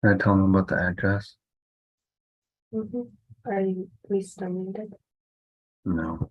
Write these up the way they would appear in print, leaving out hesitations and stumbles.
Can I tell them about the address? Are we still needed? No.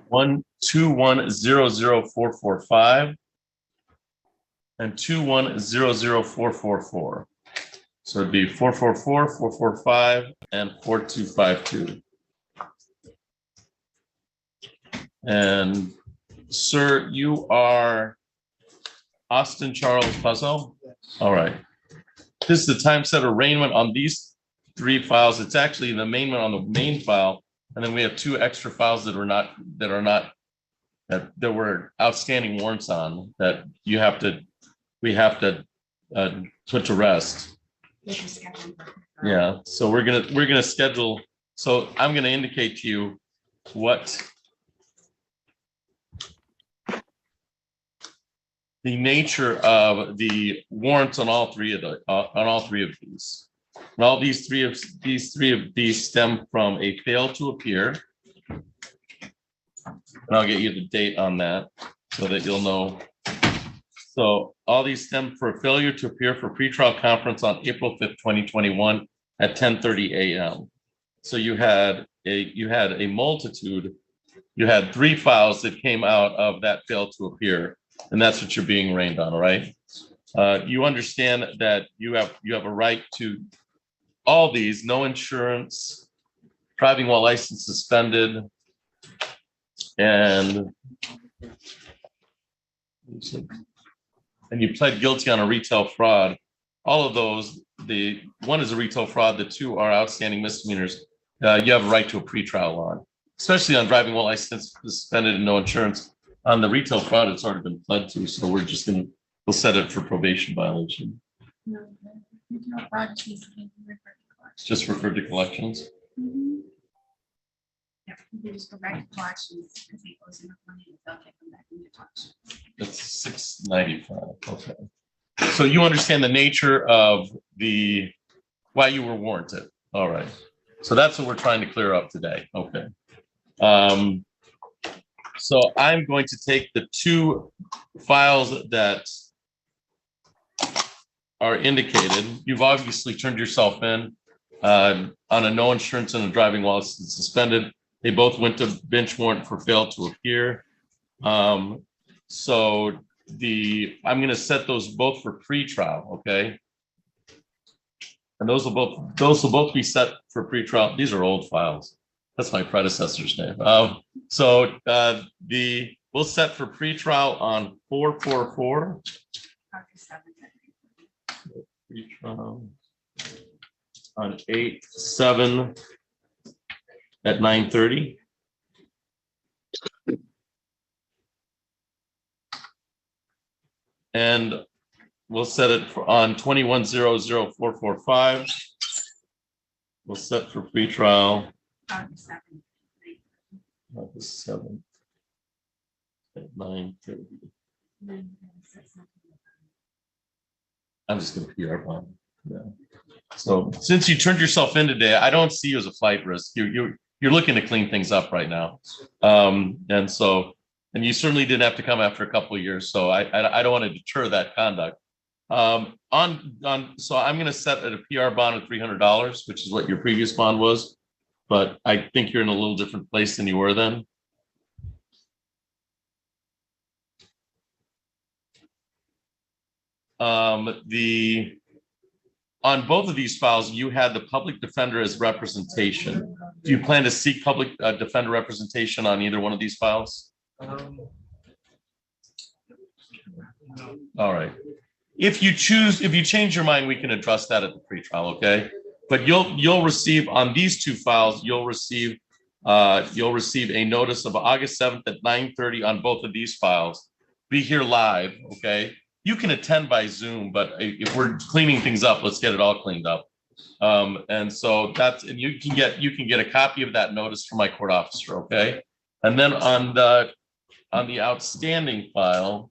One 2100445 and 2100444. So it'd be 444, 445, and 4252. And sir, you are Austin Charles Puzzle? All right. this is the time set arraignment on these 3 files. It's actually the arraignment on the main file, and then we have 2 extra files that were outstanding warrants on that we have to put to rest. Yeah, so we're gonna schedule. So I'm gonna indicate to you what the nature of the warrants on all 3 of these. And all these three of these stem from a fail to appear. And I'll get you the date on that so that you'll know. So all these stem for a failure to appear for pretrial conference on April 5th, 2021 at 10:30 a.m. So you had a multitude. You had 3 files that came out of that fail to appear, and that's what you're being arraigned on, all right? You understand that you have a right to all these: no insurance, driving while license suspended, and you pled guilty on a retail fraud. All of those, the one is a retail fraud, the 2 are outstanding misdemeanors. You have a right to a pretrial on, especially on driving while license suspended and no insurance. On the retail fraud, it's already been pled to, so we'll set it for probation violation. No, the retail fraud just needs to be referred to collections. Just referred to collections. Yeah, you just go back to collections because he owes enough money, they'll take them back into collections. It's $695. Okay. So you understand the nature of why you were warranted. All right. So that's what we're trying to clear up today. Okay. So I'm going to take the 2 files that are indicated. You've obviously turned yourself in on a no insurance and a driving while suspended. They both went to bench warrant for fail to appear. So I'm going to set those both for pre-trial, okay? And those will both be set for pre-trial. These are old files. That's my predecessor's name. We'll set for pre-trial on 444. Pre-trial on 8/7 at 9:30. And we'll set it on 21-00445. We'll set for pretrial. August 7th at 9:30. I'm just going to PR bond. Yeah. So since you turned yourself in today, I don't see you as a flight risk. You're looking to clean things up right now, and you certainly didn't have to come after a couple of years. So I don't want to deter that conduct. So I'm going to set at a PR bond of $300, which is what your previous bond was, but I think you're in a little different place than you were then. On both of these files, you had the public defender as representation. Do you plan to seek public defender representation on either one of these files? All right. If you change your mind, we can address that at the pretrial, okay? But you'll receive on these 2 files, you'll receive a notice of August 7th at 9:30 on both of these files. Be here live, okay? You can attend by Zoom, but if we're cleaning things up, let's get it all cleaned up. And you can get a copy of that notice from my court officer, okay? And then on the outstanding file,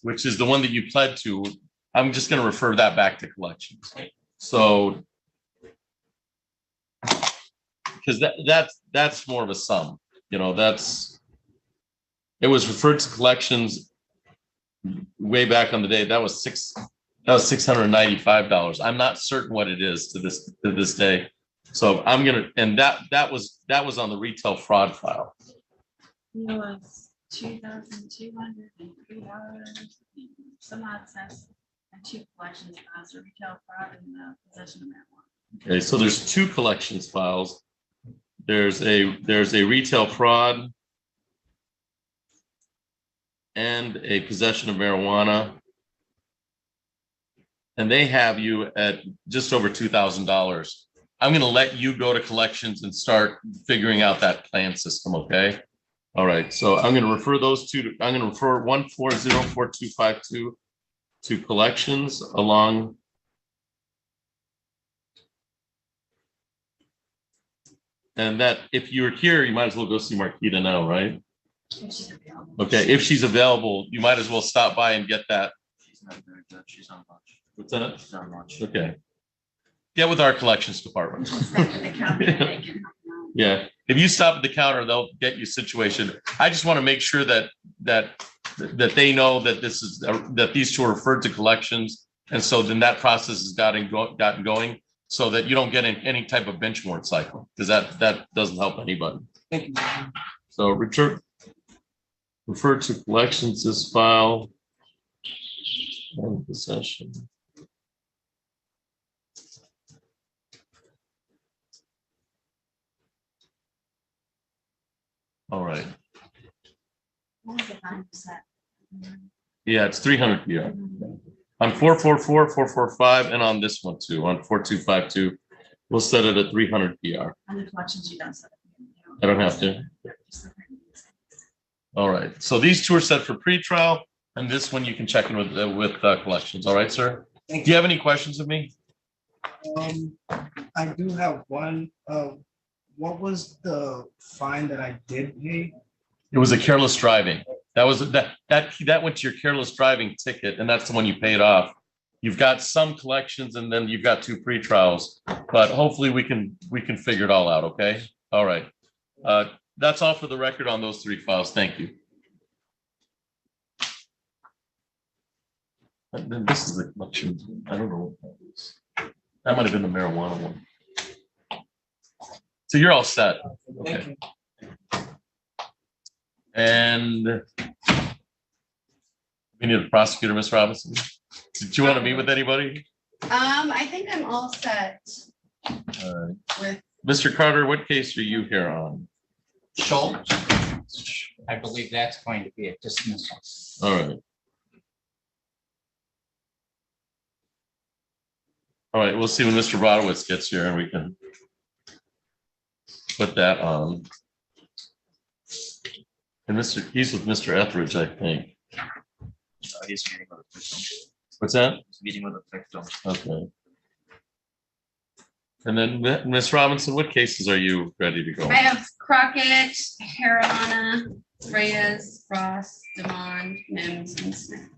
which is the one that you pled to, I'm just going to refer that back to collections. So, because that's more of a sum, it was referred to collections way back on the day. That was $695. I'm not certain what it is to this day. So I'm gonna, and that was on the retail fraud file. It was $2,203. Some odd cents and 2 collections files, a retail fraud and possession of marijuana. Okay, so there's 2 collections files. There's a retail fraud and a possession of marijuana. and they have you at just over $2,000. I'm gonna let you go to collections and start figuring out that plan system, okay? All right, so I'm gonna refer those two, I'm gonna refer 1404252 to collections along. And that, if you're here, you might as well go see Marquita now, right? If she's available. Okay, if she's available, you might as well stop by and get that. She's not very good. She's on lunch. What's that? She's on lunch. Okay. Get with our collections department. Stand at the counter and they can help you out. Yeah, if you stop at the counter, they'll get you a situation. I just want to make sure that they know that this is, that these two are referred to collections. And so then that process has gotten going so that you don't get in any type of bench warrant cycle, because that doesn't help anybody. Thank you. So refer to collections this file. And possession. All right. What was the fine set? Yeah, it's 300 PR. On 444, 445, and on this one too, on 4252, we'll set it at 300 PR. On the collections, you don't set up. I don't have to. All right, so these two are set for pretrial, and this one you can check in with collections. All right, sir? Thank Do you have any questions of me? I do have one. What was the fine that I did pay? It was a careless driving. That went to your careless driving ticket, and that's the one you paid off. You've got some collections, and then you've got 2 pretrials, but hopefully we can figure it all out. Okay. All right. That's all for the record on those 3 files. Thank you. And then this is the collection. I don't know what that is. That might have been the marijuana one. So you're all set. Thank Okay. you. And we need a prosecutor, Ms. Robinson. Did you want to meet with anybody? I think I'm all set with, Mr. Carter, what case are you here on? Schultz, I believe that's going to be a dismissal. All right. All right, we'll see when Mr. Rodowitz gets here and we can put that on. And he's with Mr. Etheridge, I think. He's meeting with a victim. What's that? He's meeting with a victim. Okay. And then Ms. Robinson, what cases are you ready to go? I have Crockett, Haramana, Reyes, Ross, Demond, Mims, and Smith.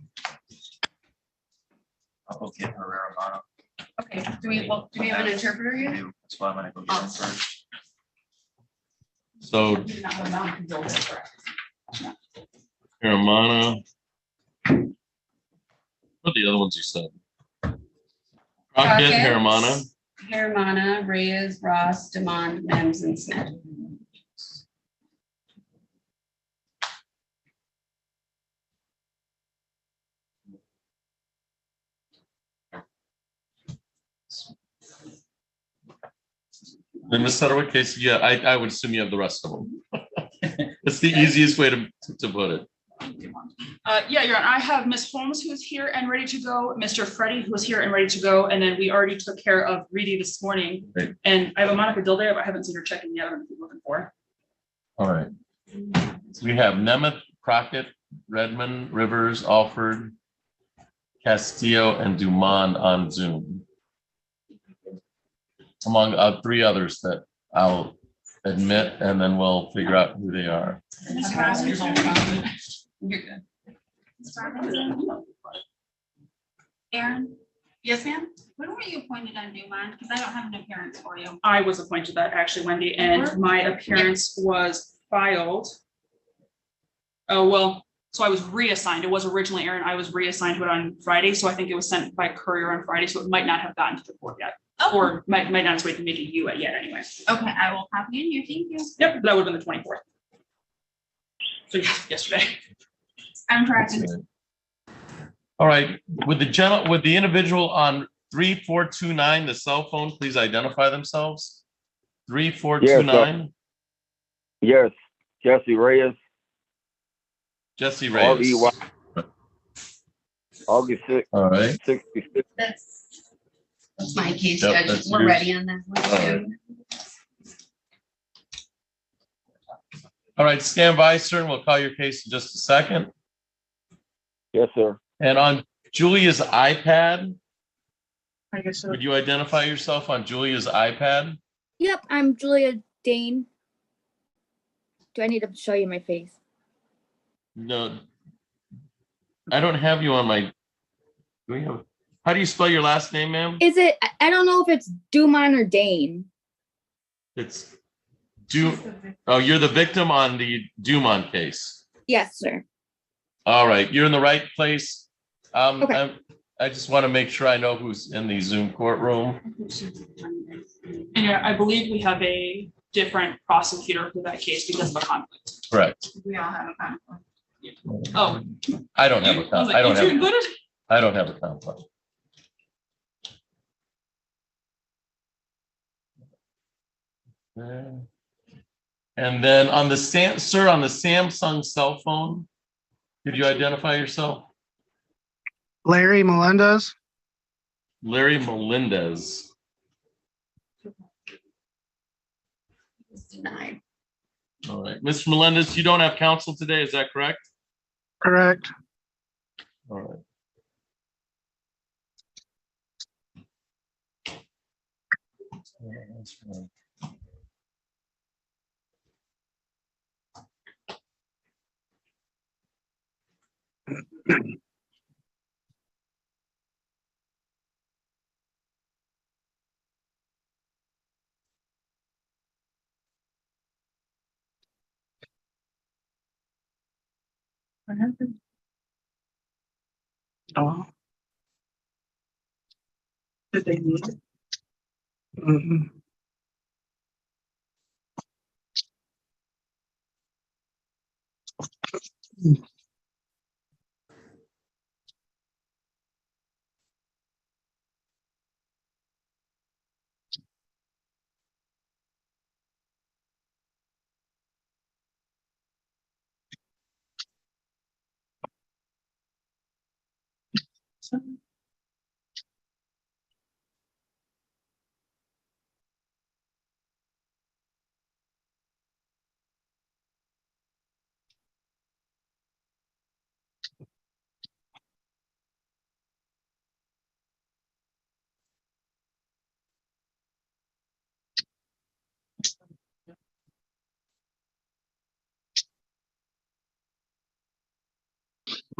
I'll go get Herrera Mano. Okay, do we have an interpreter here? That's why I'm gonna go get him first. So Haramana. What are the other ones you said? Crockett, Haramana. Haramana, Reyes, Ross, Demond, Mims, and Smith. In Ms. Satterwhite case, yeah, I would assume you have the rest of them. It's the easiest way to put it. Yeah, Your Honor, I have Ms. Holmes who's here and ready to go, Mr. Freddie who's here and ready to go, and then we already took care of Reedy this morning. Great. And I have a Monica Dilday, but I haven't seen her check-in yet. I don't know if you're looking for. All right. We have Nemeth, Crockett, Redmond, Rivers, Alford, Castillo, and Dumond on Zoom. Among 3 others that I'll admit, and then we'll figure out who they are. You're good. Aaron, Yes, ma'am? when were you appointed on Newmont? Because I don't have an appearance for you. I was appointed that actually, Wendy, and my appearance was filed. Oh, well, so I was reassigned. It was originally Aaron. I was reassigned to it on Friday, so I think it was sent by courier on Friday, so it might not have gotten to the court yet. Oh, Or might not have waited to make it you yet anyway. okay, I will copy in here. Thank you. Yep, that would have been the 24th. So yesterday. I'm correct. All right, with the individual on 3429, the cell phone, please identify themselves. 3429, Yes, Jesse Reyes, Jesse Reyes. R-E-Y. August sixth, All right. 66. That's my case, Yep, Judge. that's We're yours. ready on that one All right. too. All right, stand by, sir, and we'll call your case in just a second. Yes, sir. And on Julia's iPad, I guess so. would you identify yourself on Julia's iPad? Yep, I'm Julia Dane. Do I need to show you my face? No. I don't have you on my, do we have, how do you spell your last name, ma'am? Is it? I don't know if it's Dumont or Dane. It's oh, you're the victim on the Dumont case. Yes, sir. All right, you're in the right place. Okay. I just want to make sure I know who's in the Zoom courtroom. And yeah, I believe we have a different prosecutor for that case because of a conflict. Correct. We all have a conflict. Oh. I don't have a I was like, I don't you two have, included? I don't have a conflict. And then on the sir, on the Samsung cell phone, could you identify yourself? Larry Melendez. Larry Melendez. It's denied. All right, Mr. Melendez, you don't have counsel today, is that correct? Correct. All right. What happened? Oh. Did they need it? Mhm.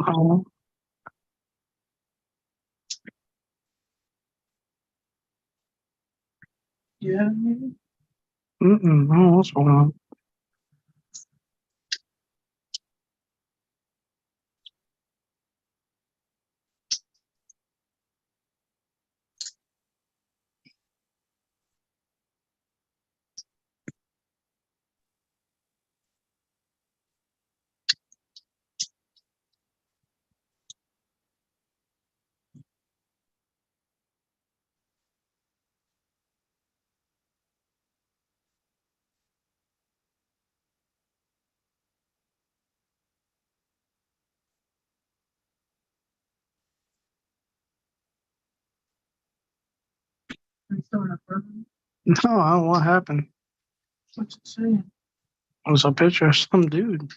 Oh. Yeah. No, what's going on? No, I don't know what happened. What's it saying? It was a picture of some dude.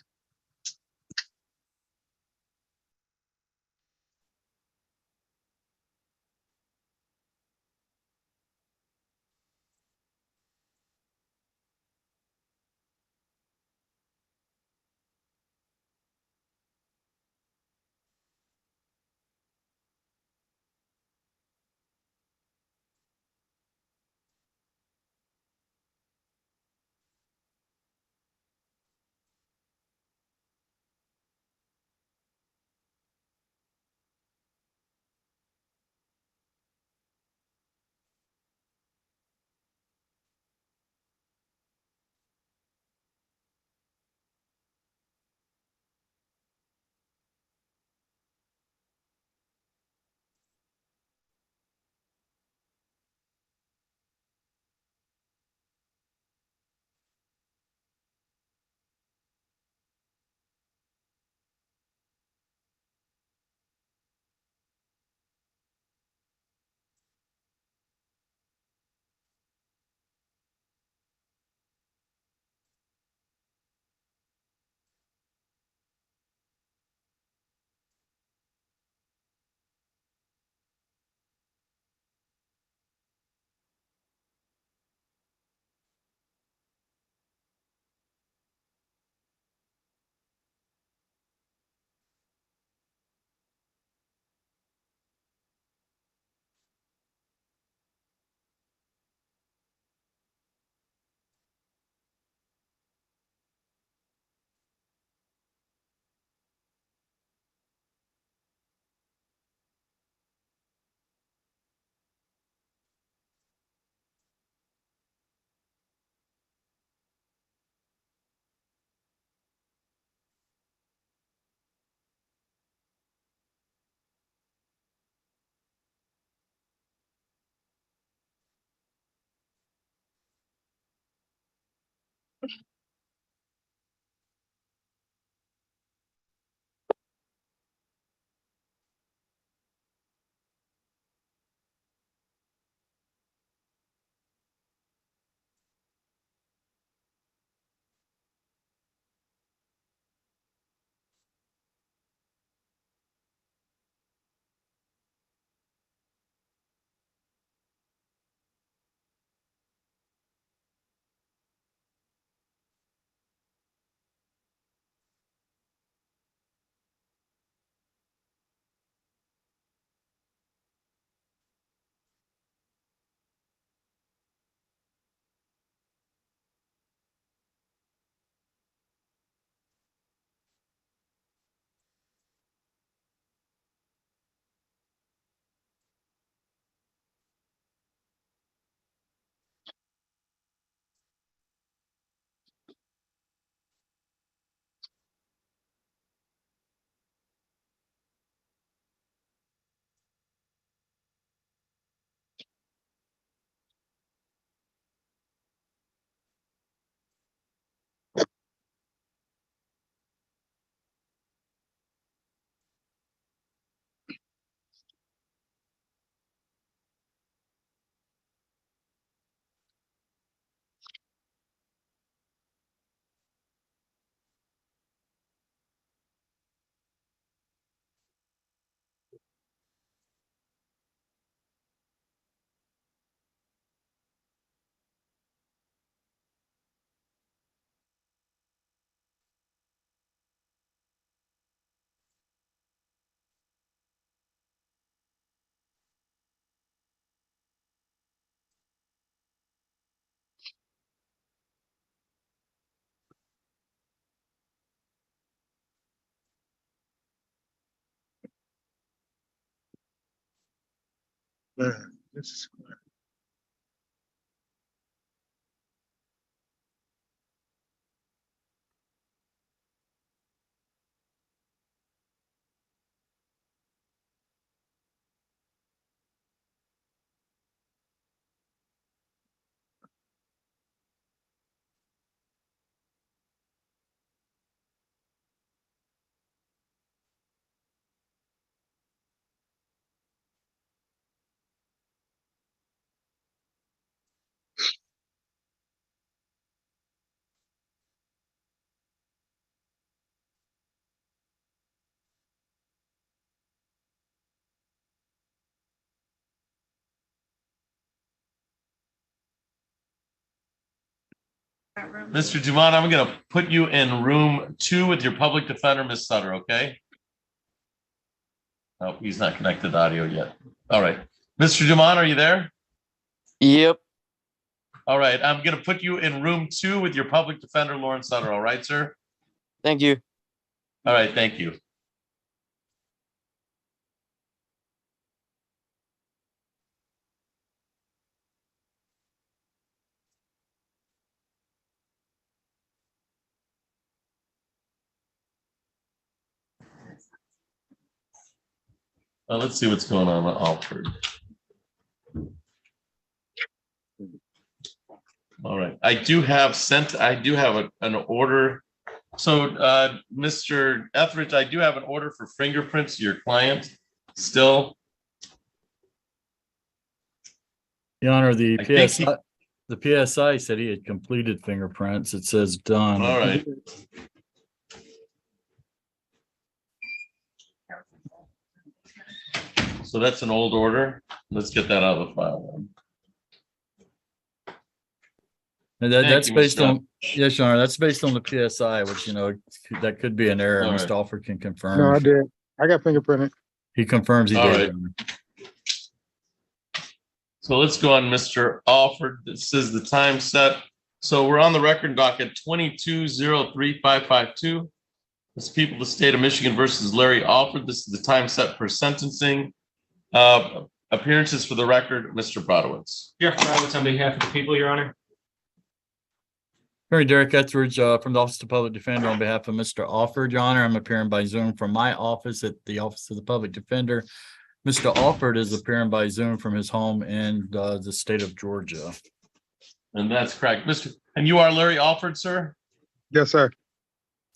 This is Mr. Dumont, I'm gonna put you in room 2 with your public defender, Ms. Sutter, okay? Oh, he's not connected to audio yet. All right. Mr. Dumont, are you there? Yep. All right, I'm gonna put you in room 2 with your public defender, Lawrence Sutter, all right, sir? Thank you. All right, thank you. Let's see what's going on with Alfred. All right, I do have an order. So, Mr. Etheridge, I do have an order for fingerprints of your client still. Your Honor, the I think PSI, the PSI said he had completed fingerprints. It says done. All right. So that's an old order. Let's get that out of the file then. And Thank that's you, based Mr. on, yes, Your Honor, that's based on the PSI, which, you know, that could be an error. All right. Mr. Alford can no, I confirm. did. I got fingerprinted. He confirms he All did. right. Your Honor. So let's go on, Mr. Alford. This is the time set. So we're on the record docket 22-03-552. This is people of the state of Michigan versus Larry Alford. This is the time set for sentencing. Appearances for the record, Mr. Brodowitz. Jeff Brodowitz on behalf of the people, Your Honor. Attorney Derek Etheridge from the Office of Public Defender on behalf of Mr. Alford, Your Honor. I'm appearing by Zoom from my office at the Office of the Public Defender. Mr. Alford is appearing by Zoom from his home in the state of Georgia. And that's correct. And you are Larry Alford, sir? Yes, sir.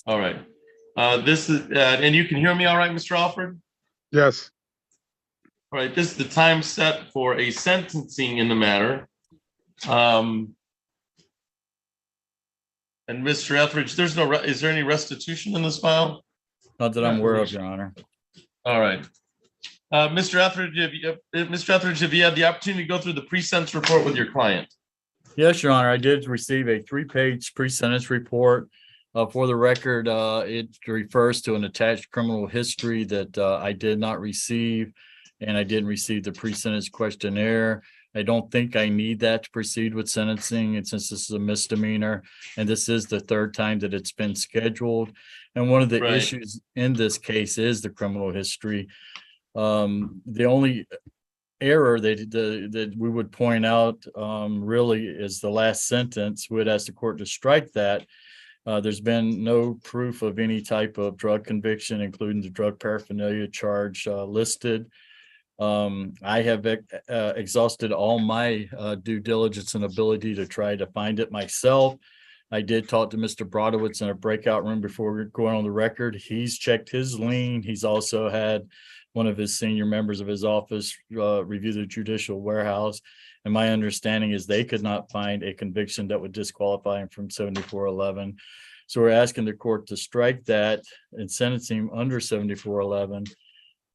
All right. This is, and you can hear me all right, Mr. Alford? Yes. All right, this is the time set for a sentencing in the matter. And Mr. Etheridge, is there any restitution in this file? Not that I'm aware of, Your Honor. All right. Mr. Etheridge, have you had the opportunity to go through the pre-sentence report with your client? Yes, Your Honor, I did receive a 3-page pre-sentence report. For the record, it refers to an attached criminal history that I did not receive, and I didn't receive the pre-sentence questionnaire. I don't think I need that to proceed with sentencing, and since this is a misdemeanor, and this is the 3rd time that it's been scheduled. And one of the issues in this case is the criminal history. The only error that we would point out really is the last sentence. We'd ask the court to strike that. There's been no proof of any type of drug conviction, including the drug paraphernalia charge listed. I have exhausted all my due diligence and ability to try to find it myself. I did talk to Mr. Brodowitz in a breakout room before we we're going on the record. He's checked his lien. He's also had one of his senior members of his office review the judicial warehouse. And my understanding is they could not find a conviction that would disqualify him from 7411. So we're asking the court to strike that and sentence him under 7411.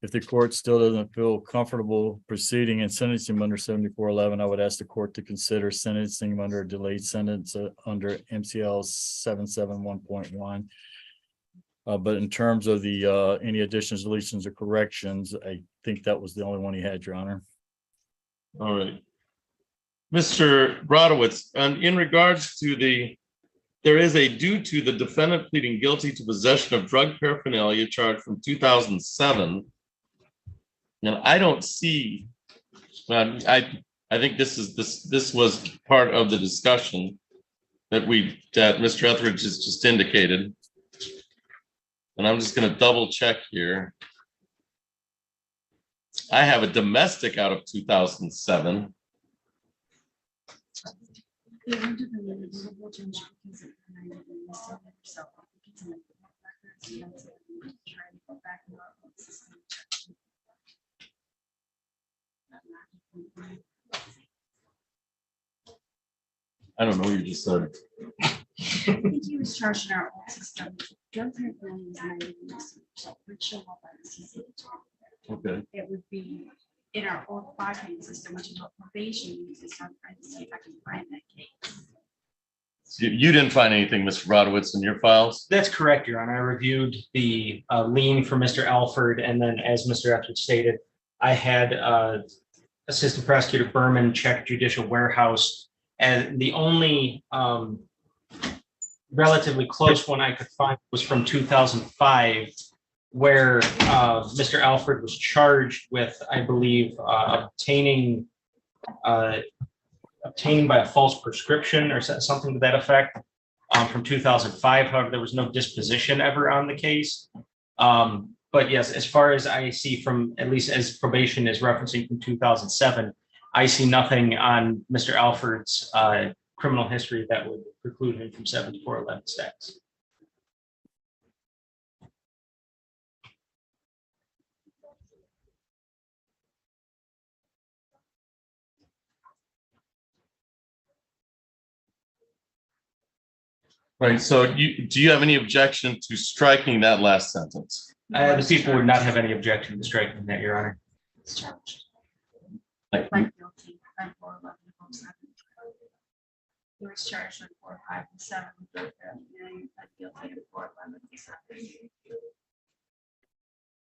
If the court still doesn't feel comfortable proceeding and sentencing him under 7411, I would ask the court to consider sentencing him under a delayed sentence under MCL 771.1. But in terms of the any additions, deletions, or corrections, I think that was the only one he had, Your Honor. All right. Mr. Brodowitz, in regards to there is a due to the defendant pleading guilty to possession of drug paraphernalia charge from 2007. And I don't see But I think this was part of the discussion that Mr. Etheridge has just indicated. And I'm just gonna double check here. I have a domestic out of 2007. I don't know what you just said. I think he was charged in our old system. Drug paraphernalia is 90 days, so it would show up as a CCH. Okay. It would be in our old 5-paying system, which is what probation uses. So I'm trying to see if I can find that case. You didn't find anything, Mr. Brodowitz, in your files? That's correct, Your Honor. I reviewed the lien for Mr. Alford, and then as Mr. Etheridge stated, I had Assistant Prosecutor Berman check judicial warehouse, and the only relatively close one I could find was from 2005, where Mr. Alford was charged with, I believe, obtaining by a false prescription or something to that effect from 2005. However, there was no disposition ever on the case. But yes, as far as I see from, at least as probation is referencing from 2007, I see nothing on Mr. Alford's criminal history that would preclude him from 7411 status. Right, so do you have any objection to striking that last sentence? The people would not have any objection to striking that, Your Honor. It's charged. Thank you. Like guilty on 411. He was charged on 4, 5, and 7. Guilty on 4, 11, and 7.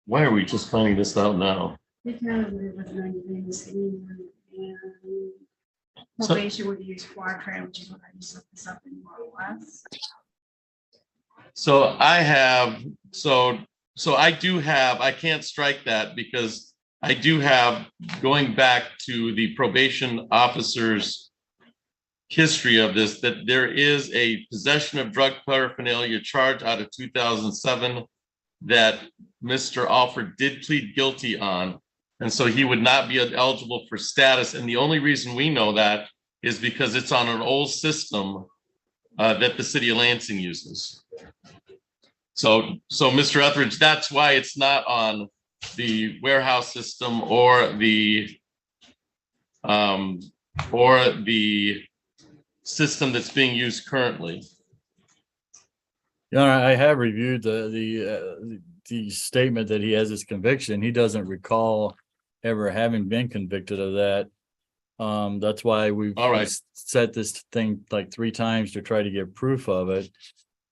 Why are we just finding this out now? Because it was 90 days and So- probation would use Fortran, which is what I just looked this up in more or less. So I have, so I do have, I can't strike that because I do have, going back to the probation officer's history of this, that there is a possession of drug paraphernalia charge out of 2007 that Mr. Alford did plead guilty on. And so he would not be eligible for status. And the only reason we know that is because it's on an old system that the city of Lansing uses. So Mr. Etheridge, that's why it's not on the warehouse system or the system that's being used currently. Yeah, I have reviewed the statement that he has his conviction. He doesn't recall ever having been convicted of that. That's why we've All right. set this thing like 3 times to try to get proof of it.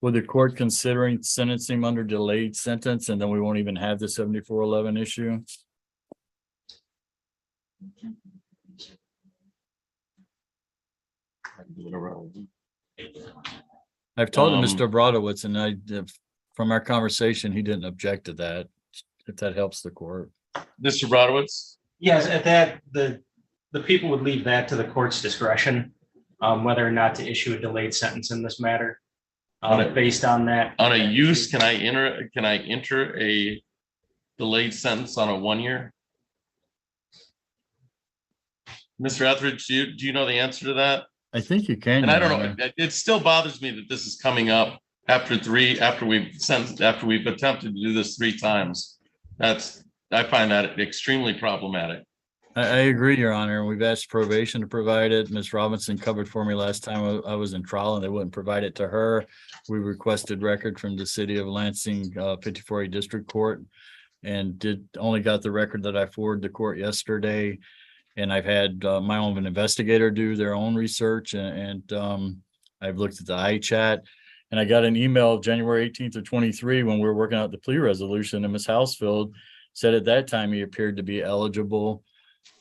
Would the court considering sentencing under delayed sentence, and then we won't even have the 7411 issue? I've told Mr. Brodowitz, and from our conversation, he didn't object to that, if that helps the court. Mr. Brodowitz? Yes, at that, the people would leave that to the court's discretion, whether or not to issue a delayed sentence in this matter. Based on that. On a use, can I enter a delayed sentence on a 1 year? Mr. Etheridge, do you know the answer to that? I think you can. And I don't know, it still bothers me that this is coming up after we've attempted to do this 3 times. I find that extremely problematic. I agree, Your Honor. We've asked probation to provide it. Ms. Robinson covered for me last time I was in trial and they wouldn't provide it to her. We requested record from the city of Lansing 54A District Court and only got the record that I forwarded to court yesterday. And I've had my own investigator do their own research and I've looked at the iChat. And I got an email January 18th of 23 when we were working out the plea resolution, and Ms. Housefield said at that time he appeared to be eligible.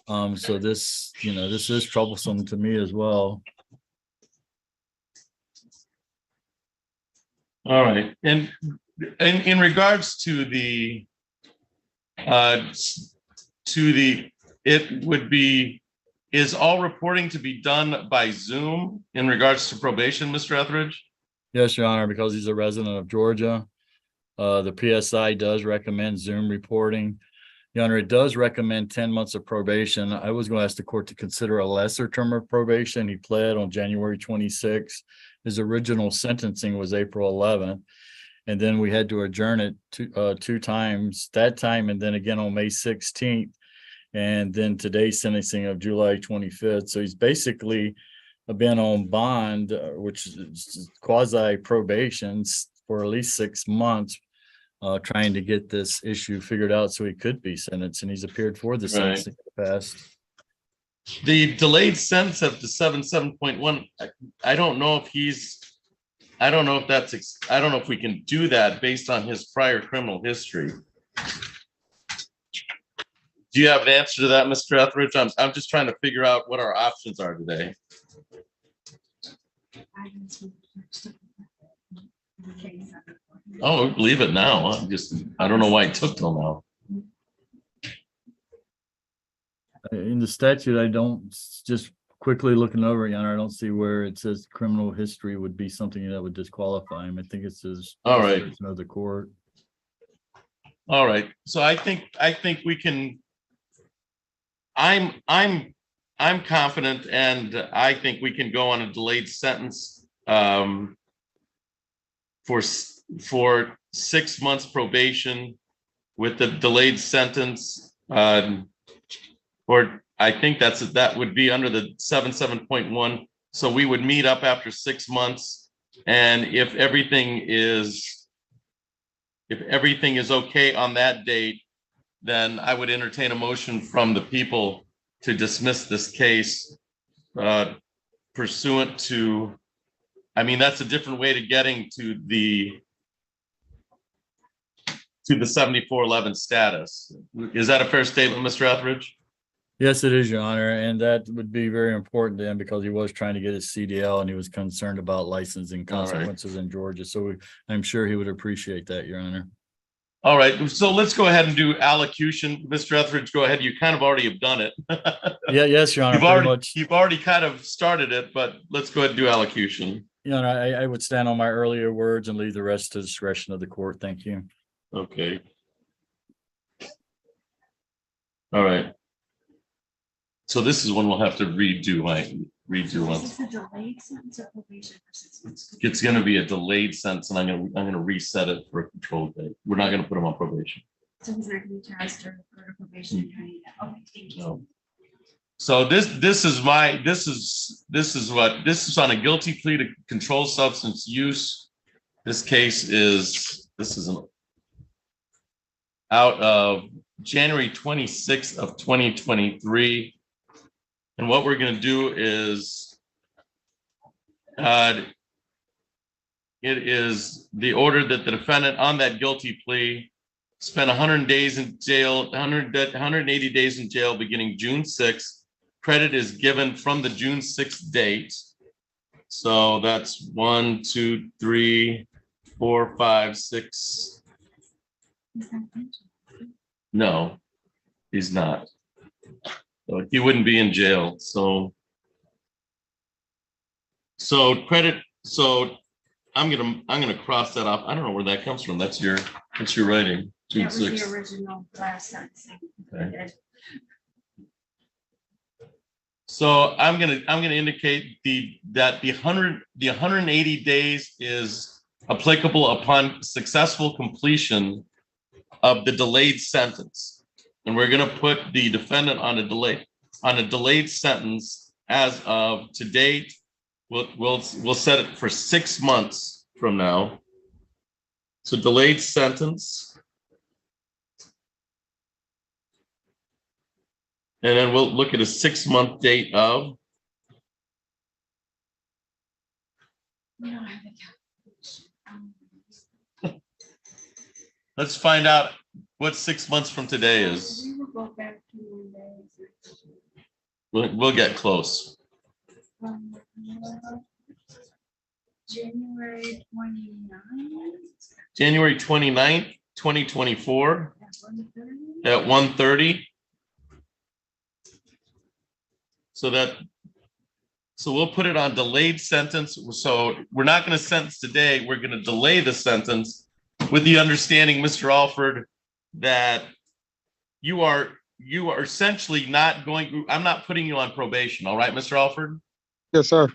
So this is troublesome to me as well. All right, and in regards to the it would be, is all reporting to be done by Zoom in regards to probation, Mr. Etheridge? Yes, Your Honor, because he's a resident of Georgia. The PSI does recommend Zoom reporting. Your Honor, it does recommend 10 months of probation. I was going to ask the court to consider a lesser term of probation. He pled on January 26th. His original sentencing was April 11th. And then we had to adjourn it two times, that time and then again on May 16th. And then today's sentencing of July 25th. So he's basically been on bond, which is quasi probation for at least 6 months, trying to get this issue figured out so he could be sentenced, and he's appeared for the sentencing in the past. The delayed sentence of the 7.1, I don't know if he's, I don't know if that's, I don't know if we can do that based on his prior criminal history. Do you have an answer to that, Mr. Etheridge? I'm just trying to figure out what our options are today. Oh, leave it now. I don't know why it took till now. In the statute, I don't, just quickly looking over, Your Honor, I don't see where it says criminal history would be something that would disqualify him. I think it says. All right. Of the court. All right. So I think we can. I'm confident, and I think we can go on a delayed sentence for 6 months probation with the delayed sentence, or I think that would be under the 7.1. So we would meet up after 6 months, and if everything is okay on that date, then I would entertain a motion from the people to dismiss this case pursuant to, I mean, that's a different way to getting to the 7411 status. Is that a fair statement, Mr. Etheridge? Yes, it is, Your Honor, and that would be very important to him because he was trying to get his CDL and he was concerned about licensing consequences in Georgia. So I'm sure he would appreciate that, Your Honor. All right, so let's go ahead and do allocution. Mr. Etheridge, go ahead. You kind of already have done it. Yes, Your Honor. You've already kind of started it, but let's go ahead and do allocution. Your Honor, I would stand on my earlier words and leave the rest to discretion of the court. Thank you. Okay. All right. So this is one we'll have to redo. One. Is this a delayed sentence or probation for 6 months? It's going to be a delayed sentence, and I'm going to reset it for a control date. We're not going to put him on probation. So he's not going to be charged or probation. Okay, thank you. No. So this is on a guilty plea to controlled substance use. This case is out of January 26th of 2023. And what we're going to do is, it is the order that the defendant on that guilty plea spent 100 days in jail, 180 days in jail beginning June 6th. Credit is given from the June 6th date. So that's 1, 2, 3, 4, 5, 6. No, he's not. So he wouldn't be in jail. So credit. So I'm gonna cross that off. I don't know where that comes from. That's your writing. June That was 6th. the original last sentencing. Okay. So I'm gonna indicate that the 180 days is applicable upon successful completion of the delayed sentence. And we're going to put the defendant on a delayed sentence as of to date. We'll set it for 6 months from now. So delayed sentence. And then we'll look at a 6 month date of. Let's find out what 6 months from today is. We will go back to Monday. We'll get close. January 29th. January 29th, 2024 at 1:30. so we'll put it on delayed sentence. So we're not going to sentence today. We're going to delay the sentence with the understanding, Mr. Alford, that you are essentially not going, I'm not putting you on probation. All right, Mr. Alford? Yes, sir.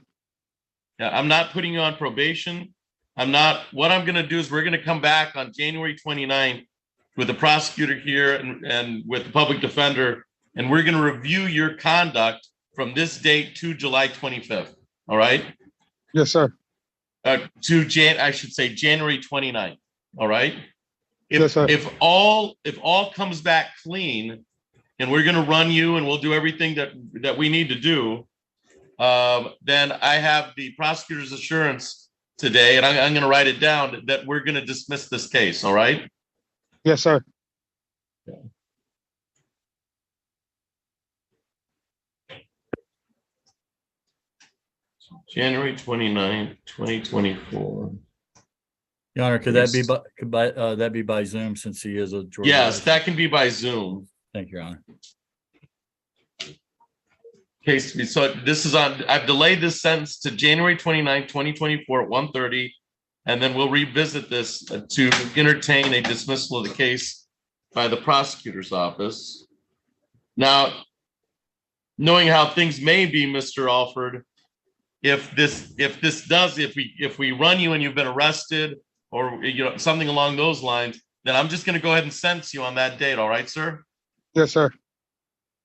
Yeah, I'm not putting you on probation. What I'm going to do is we're going to come back on January 29th with the prosecutor here and with the public defender, and we're going to review your conduct from this date to July 25th. All right? Yes, sir. I should say January 29th. All right? Yes, sir. If all comes back clean, and we're going to run you and we'll do everything that we need to do, then I have the prosecutor's assurance today, and I'm going to write it down, that we're going to dismiss this case. All right? Yes, sir. January 29th, 2024. Your Honor, could that be by Zoom since he is a Georgia? Yes, resident? that can be by Zoom. Thank you, Your Honor. Case to be, so this is on, I've delayed this sentence to January 29th, 2024 at 1:30, and then we'll revisit this to entertain a dismissal of the case by the prosecutor's office. Now, knowing how things may be, Mr. Alford, if we run you and you've been arrested or something along those lines, then I'm just going to go ahead and sentence you on that date. All right, sir? Yes, sir.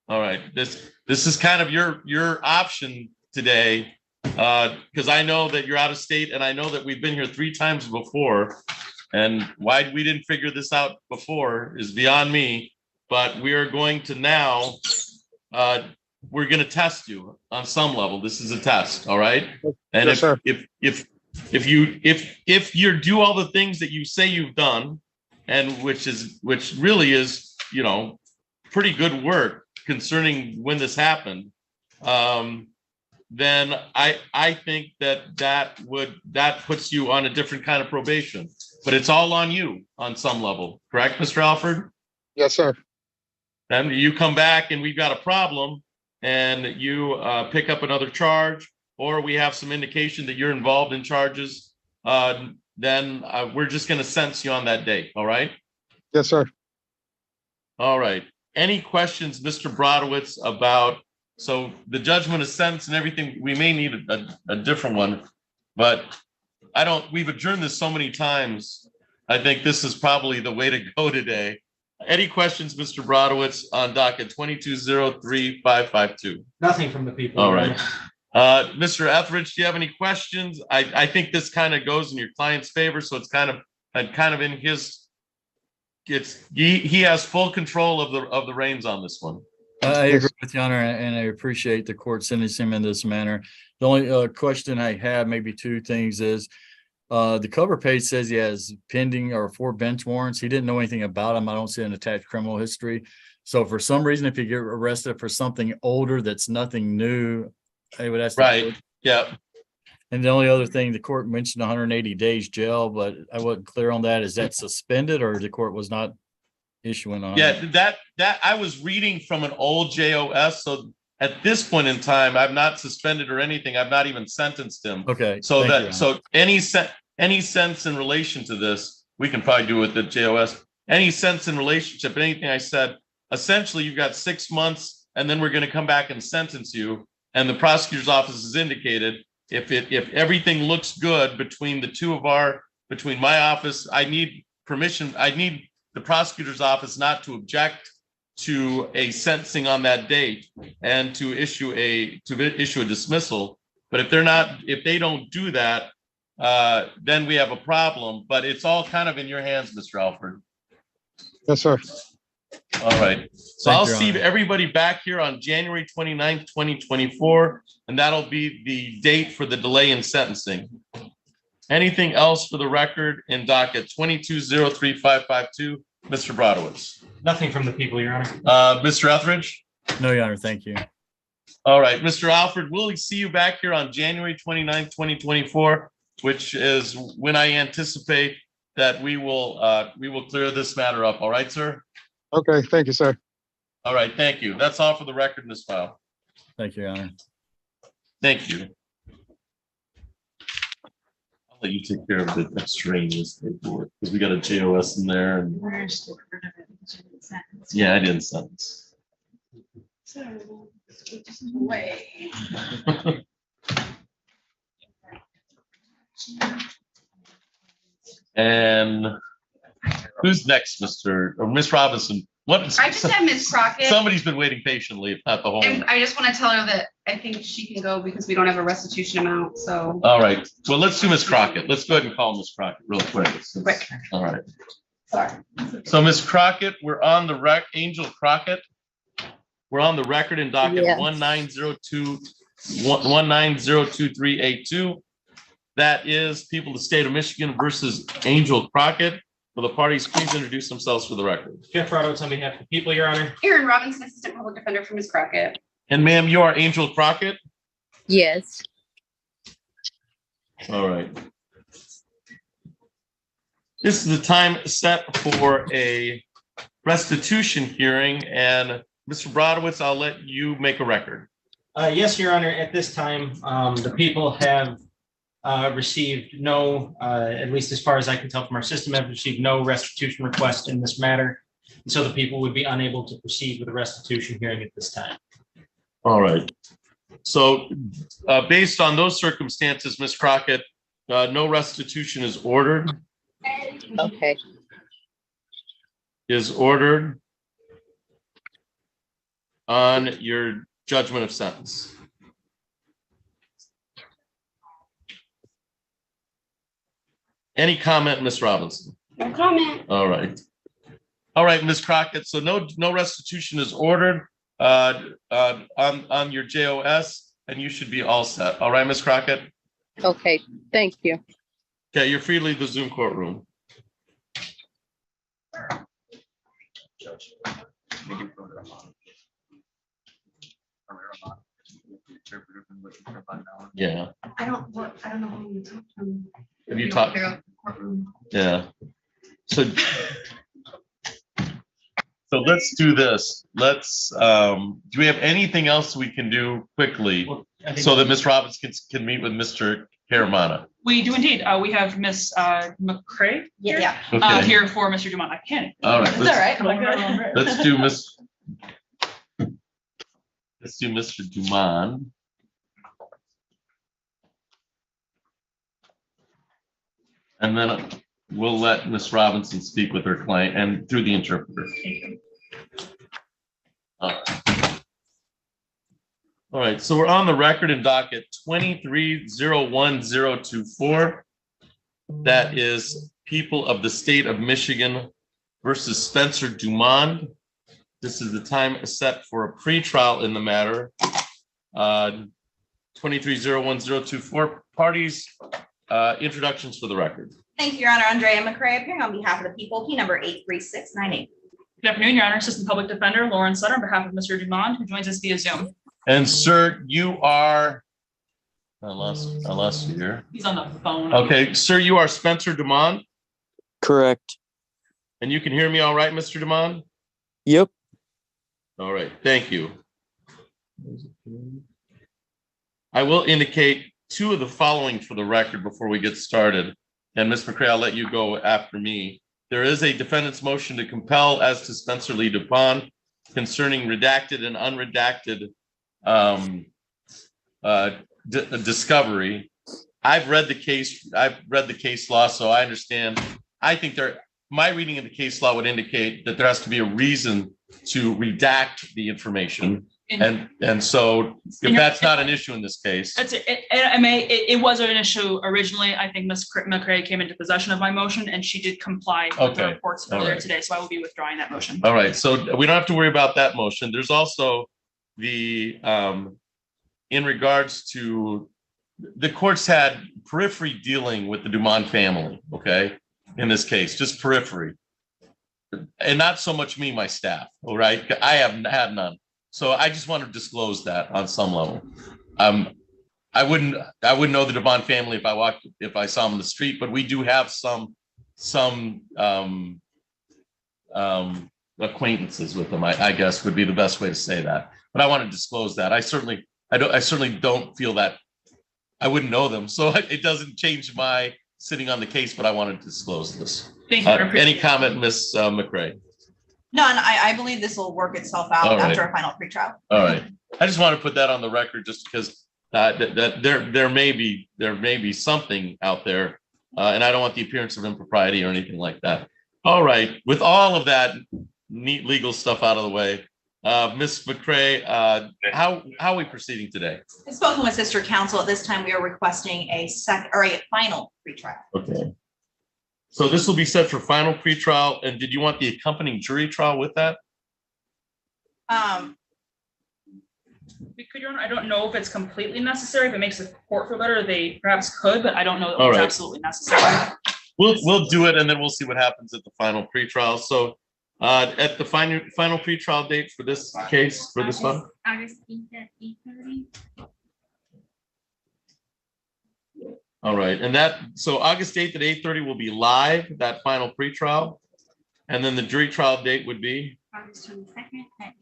All right. This is kind of your option today, because I know that you're out of state, and I know that we've been here 3 times before, and why we didn't figure this out before is beyond me. But we are going to now. We're going to test you on some level. This is a test. All right. And Yes, sir. if you do all the things that you say you've done, and which really is, pretty good work concerning when this happened, then I think that puts you on a different kind of probation. But it's all on you on some level. Correct, Mr. Alford? Yes, sir. Then you come back and we've got a problem, and you pick up another charge, or we have some indication that you're involved in charges, then we're just going to sentence you on that date. All right? Yes, sir. All right. Any questions, Mr. Brodowitz, about, so the judgment of sentence and everything, we may need a different one, but we've adjourned this so many times. I think this is probably the way to go today. Any questions, Mr. Brodowitz, on docket 2203-552? Nothing from the people. All right. Mr. Etheridge, do you have any questions? I think this kind of goes in your client's favor, so it's kind of in his. He has full control of the reins on this one. I agree with you, Honor, and I appreciate the court sentencing him in this manner. The only question I have, maybe 2 things, is the cover page says he has pending or 4 bench warrants. He didn't know anything about them. I don't see an attached criminal history. So for some reason, if you get arrested for something older that's nothing new, I would ask. Right. Yeah. And the only other thing, the court mentioned 180 days jail, but I wasn't clear on that. Is that suspended, or the court was not issuing on? Yeah, that I was reading from an old JOS. So at this point in time, I've not suspended or anything. I've not even sentenced him. Okay. So thank you, any sense in relation to this, we can probably do with the JOS. Any sense in relationship, anything I said, essentially you've got 6 months, and then we're going to come back and sentence you. And the prosecutor's office has indicated if everything looks good between between my office, I need permission. I need the prosecutor's office not to object to a sentencing on that date and to issue a dismissal. But if they don't do that, then we have a problem. But it's all kind of in your hands, Mr. Alford. Yes, sir. All right. So Thank I'll you, see Honor. everybody back here on January 29th, 2024, and that'll be the date for the delay in sentencing. Anything else for the record in docket 2203-552, Mr. Brodowitz? Nothing from the people, Your Honor. Mr. Etheridge? No, Your Honor. Thank you. All right, Mr. Alford, we'll see you back here on January 29th, 2024, which is when I anticipate that we will clear this matter up. All right, sir? Okay, thank you, sir. All right, thank you. That's all for the record in this file. Thank you, Your Honor. Thank you. I'll let you take care of the extraneous paperwork, because we got a JOS in there, and yeah, I didn't sentence. Way. And who's next, Mr. or Miss Robinson? What? I just have Ms. Crockett. Somebody's been waiting patiently, not the whole. And I just want to tell her that I think she can go because we don't have a restitution amount, so. All right, well, let's do Miss Crockett. Let's go ahead and call Miss Crockett real quick. Quick. All right. Sorry. So Miss Crockett, we're on the Angel Crockett. We're on the record in docket Yes. 1902-1902-382. That is people of the state of Michigan versus Angel Crockett. Will the parties please introduce themselves for the record? Jeff Roberts on behalf of the people, Your Honor. Erin Robinson, Assistant Public Defender for Ms. Crockett. And ma'am, you are Angel Crockett? Yes. All right. This is the time set for a restitution hearing, and Mr. Brodowitz, I'll let you make a record. Yes, Your Honor, at this time, the people have received no, at least as far as I can tell from our system, have received no restitution request in this matter. And so the people would be unable to proceed with the restitution hearing at this time. All right. So based on those circumstances, Ms. Crockett, no restitution is ordered. Okay. Is ordered on your judgment of sentence. Any comment, Ms. Robinson? No comment. All right. All right, Ms. Crockett. So no restitution is ordered on your JOS, and you should be all set. All right, Ms. Crockett? Okay. Thank you. Okay, you're free to leave the Zoom courtroom. Yeah. I don't know who you talked to. Have you talked? Yeah. So let's do this. Let's, do we have anything else we can do quickly so that Ms. Robbins can meet with Mr. Caramana? We do indeed. We have Miss McCray here, Yeah. Okay. here for Mr. Dumont. I can't. All right. It's all right. Let's do Mr. Dumont. And then we'll let Ms. Robinson speak with her client and through the interpreter. All right, so we're on the record in docket 23-01024. That is people of the state of Michigan versus Spencer Dumond. This is the time set for a pretrial in the matter. 23-01024. Parties, introductions for the record. Thank you, Your Honor. Andrea McCray appearing on behalf of the people, key number 83698. Good afternoon, Your Honor. Assistant Public Defender Lauren Sutter on behalf of Mr. Dumond, who joins us via Zoom. And sir, you are, I lost you here. He's on the phone. Okay, sir, you are Spencer Dumond, Correct. and you can hear me all right, Mr. Dumond? Yep. All right, thank you. I will indicate two of the following for the record before we get started. And Ms. McCray, I'll let you go after me. There is a defendant's motion to compel as to Spencer Lee Dupont concerning redacted and unredacted discovery. I've read the case law, so I understand. I think my reading of the case law would indicate that there has to be a reason to redact the information. And so if that's not an issue in this case. That's it. It was an issue originally. I think Ms. McCray came into possession of my motion and she did comply with the reports earlier today. So I will be withdrawing that motion. All right. So we don't have to worry about that motion. There's also the, in regards to, the courts had periphery dealing with the Dumont family, okay? In this case, just periphery. And not so much me, my staff, all right? I haven't had none. So I just want to disclose that on some level. I wouldn't know the Devon family if I saw them in the street, but we do have some acquaintances with them, I guess would be the best way to say that. but I want to disclose that. I certainly don't feel that I wouldn't know them. So it doesn't change my sitting on the case, but I wanted to disclose this. Thank you. I appreciate Any it. comment, Ms. McCray? None, I believe this will work itself out All right. after a final pretrial. All right. I just want to put that on the record just because that there may be something out there. And I don't want the appearance of impropriety or anything like that. All right. With all of that neat legal stuff out of the way, Ms. McCray, how are we proceeding today? I've spoken with sister counsel. At this time, we are requesting a final pretrial. Okay. So this will be set for final pretrial. And did you want the accompanying jury trial with that? Your Honor, I don't know if it's completely necessary. If it makes the court feel better, they perhaps could, but I don't know that All it's right. absolutely necessary. We'll do it and then we'll see what happens at the final pretrial. So at the final pretrial date for this case, for this one? August 8th at 8:30. All right, and so August 8th at 8:30 will be live, that final pretrial. And then the jury trial date would be? August 22nd at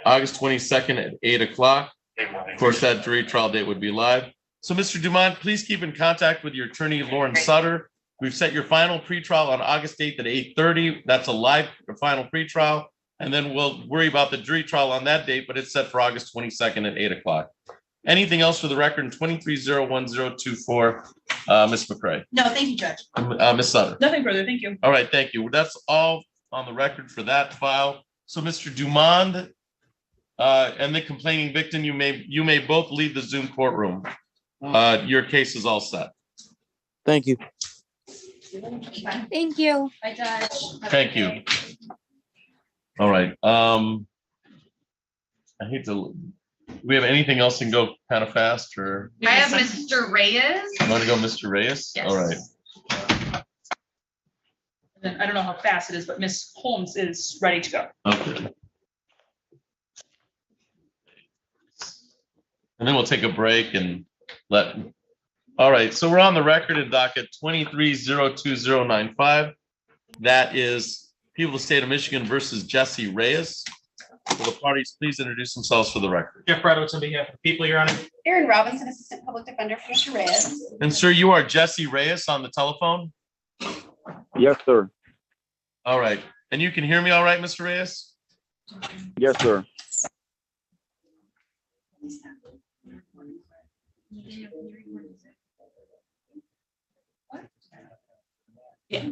August 22nd at 8 o'clock. Of course, that jury trial date would be live. So Mr. Dumont, please keep in contact with your attorney, Lauren Sutter. We've set your final pretrial on August 8th at 8:30. That's a live final pretrial. And then we'll worry about the jury trial on that date, but it's set for August 22nd at 8 o'clock. Anything else for the record in 2301024, Ms. McCray? No, thank you, Judge. Ms. Sutter? Nothing further. Thank you. All right, thank you. That's all on the record for that file. So Mr. Dumond and the complaining victim, you may both leave the Zoom courtroom. Your case is all set. Thank you. Thank you. Bye, Judge. Thank you. All right. I hate to. Do we have anything else that can go kind of fast, or I have Mr. Reyes. you want to go, Mr. Reyes? Yes. All right. And then I don't know how fast it is, but Miss Holmes is ready to go. Okay. And then we'll take a break and let. All right, so we're on the record in docket 2302095. That is People of the State of Michigan versus Jesse Reyes. Will the parties please introduce themselves for the record? Jeff Bradowitz on behalf of the people, Your Honor. Erin Robinson, Assistant Public Defender for Mr. Reyes. And sir, you are Jesse Reyes on the telephone? Yes, sir. All right. And you can hear me all right, Mr. Reyes? Yes, sir. Yeah.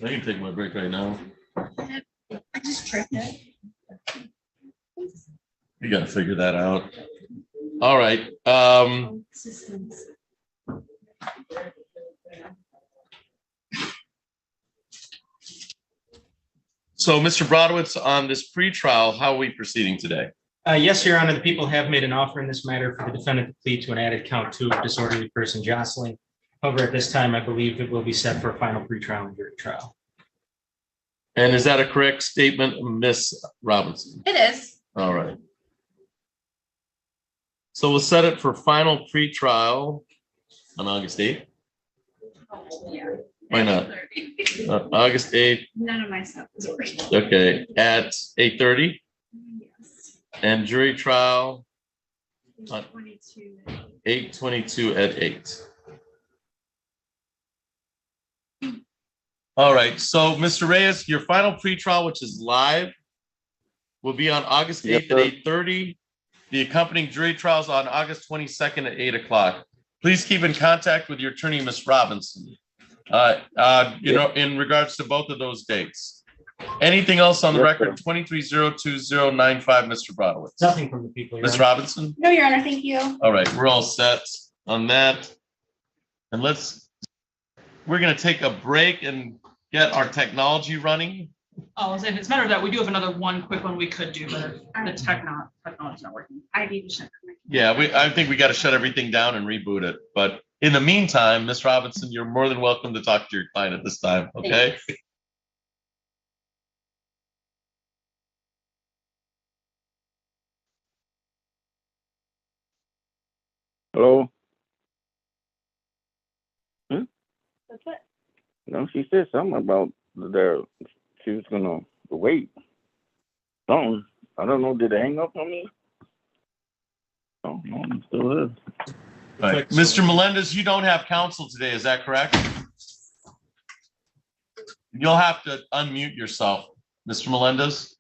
I can take my break right now. I just tripped it. You gotta figure that out. All right. So Mr. Brodowitz, on this pretrial, how are we proceeding today? Yes, Your Honor, the people have made an offer in this matter for the defendant to plead to an added count 2 of disorderly person jostling. However, at this time, I believe it will be set for a final pretrial and jury trial. And is that a correct statement, Ms. Robinson? It is. All right. So we'll set it for final pretrial on August 8th. Yeah. Why not? August 8th, None of my stuff is working. okay, at 8:30, Yes. and jury trial 22. 8:22 at 8. All right, so Mr. Reyes, your final pretrial, which is live, will be on August 8th at 8:30. The accompanying jury trials on August 22nd at 8 o'clock. Please keep in contact with your attorney, Ms. Robinson, in regards to both of those dates. Anything else on the record? 2302095, Mr. Brodowitz. Nothing from the people, Your Ms. Honor. Robinson? No, Your Honor, thank you. All right, we're all set on that. And we're gonna take a break and get our technology running. Oh, if it's a matter of that, we do have another one quick one we could do, but the technology's not working. I need to shut. Yeah, I think we gotta shut everything down and reboot it. But in the meantime, Ms. Robinson, you're more than welcome to talk to your client at this time, okay? Hello? That's what? No, she said something about there. She was gonna Wait. Something. I don't know. Did it hang up on me? Oh, no, I'm still there. Right. Mr. Melendez, you don't have counsel today, is that correct? You'll have to unmute yourself, Mr. Melendez.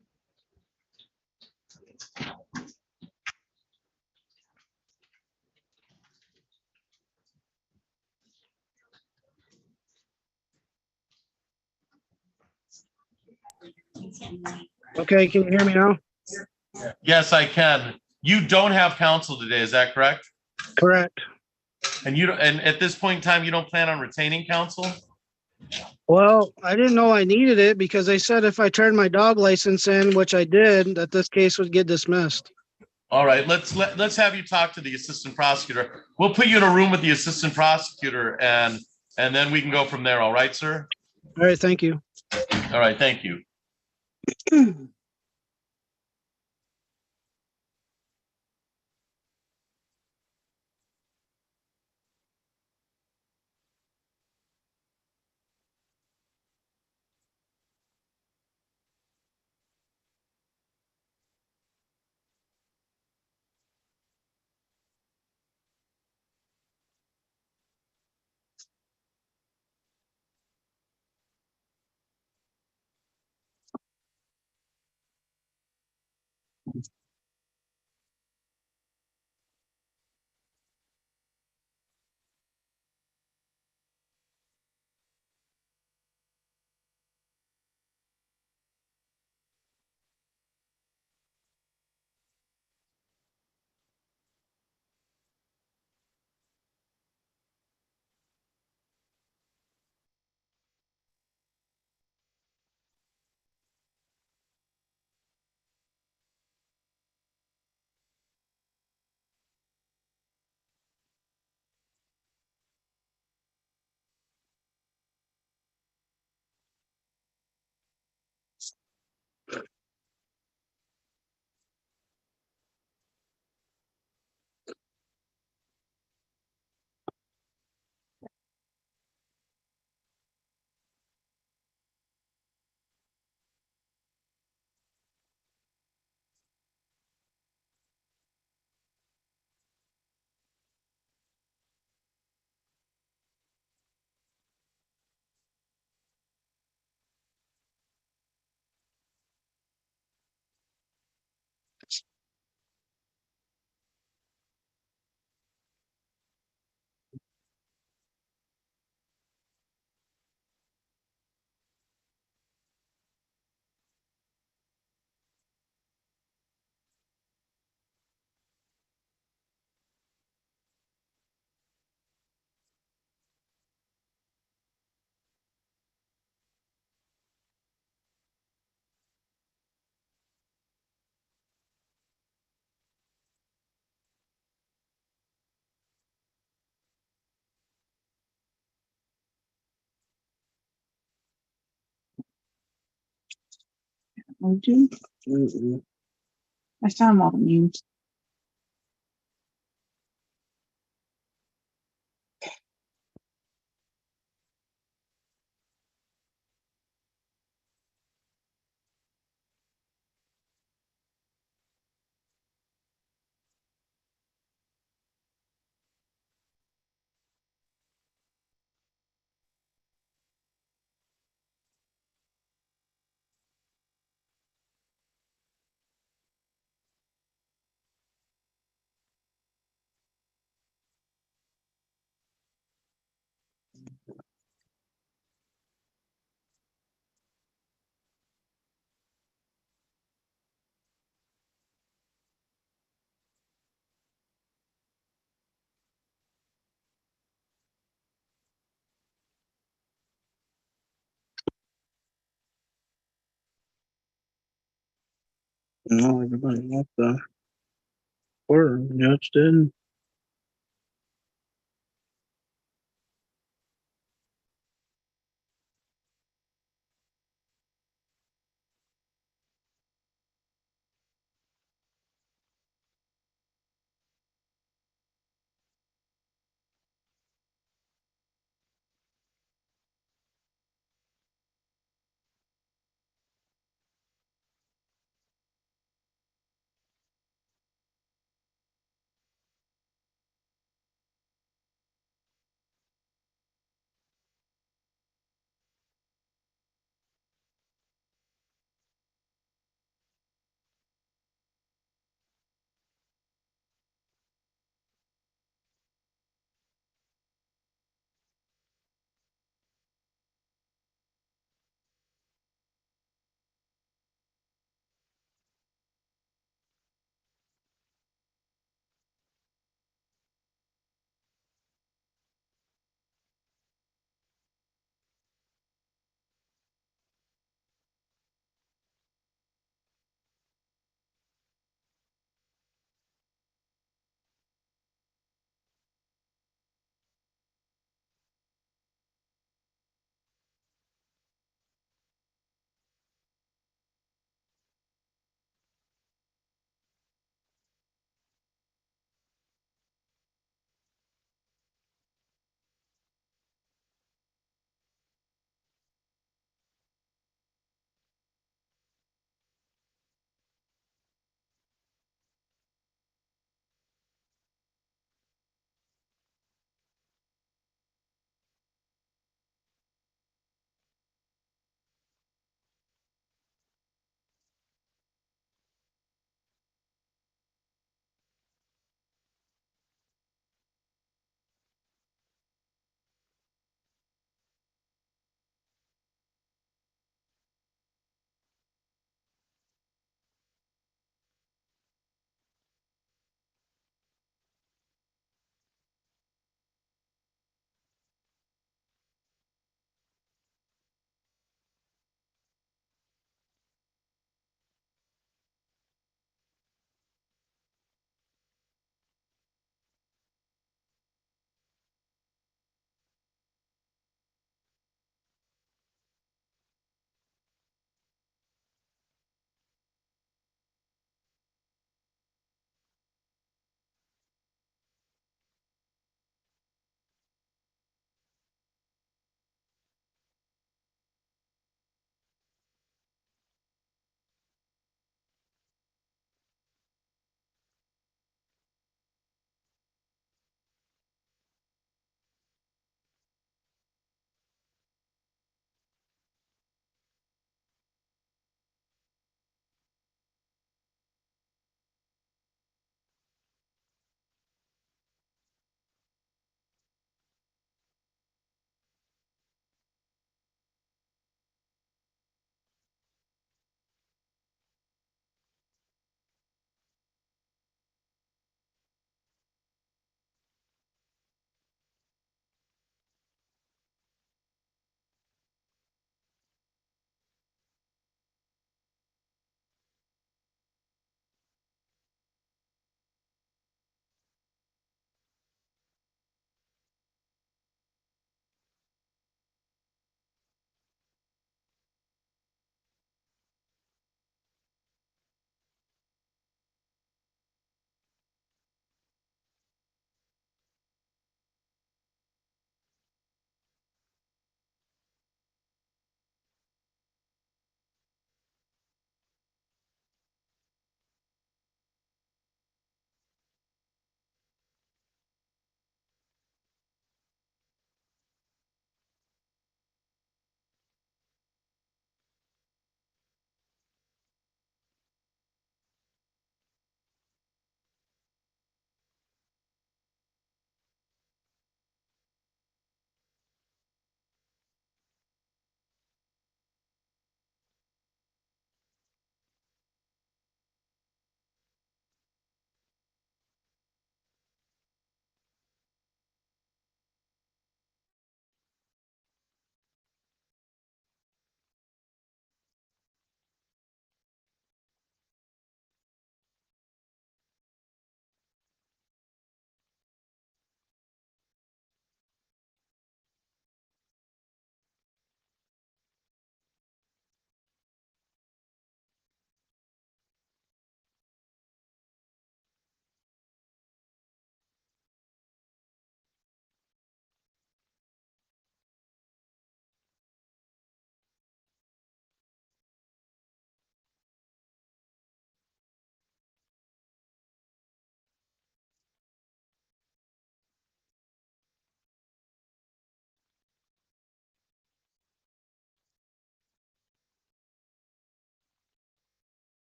Okay, can you hear me now? Yes, I can. You don't have counsel today, is that correct? Correct. And and at this point in time, you don't plan on retaining counsel? Well, I didn't know I needed it because they said if I turned my dog license in, which I did, that this case would get dismissed. All right, let's have you talk to the assistant prosecutor. We'll put you in a room with the assistant prosecutor and then we can go from there. All right, sir? All right, thank you. All right, thank you. I found all the names. No, everybody left the court. Judge did.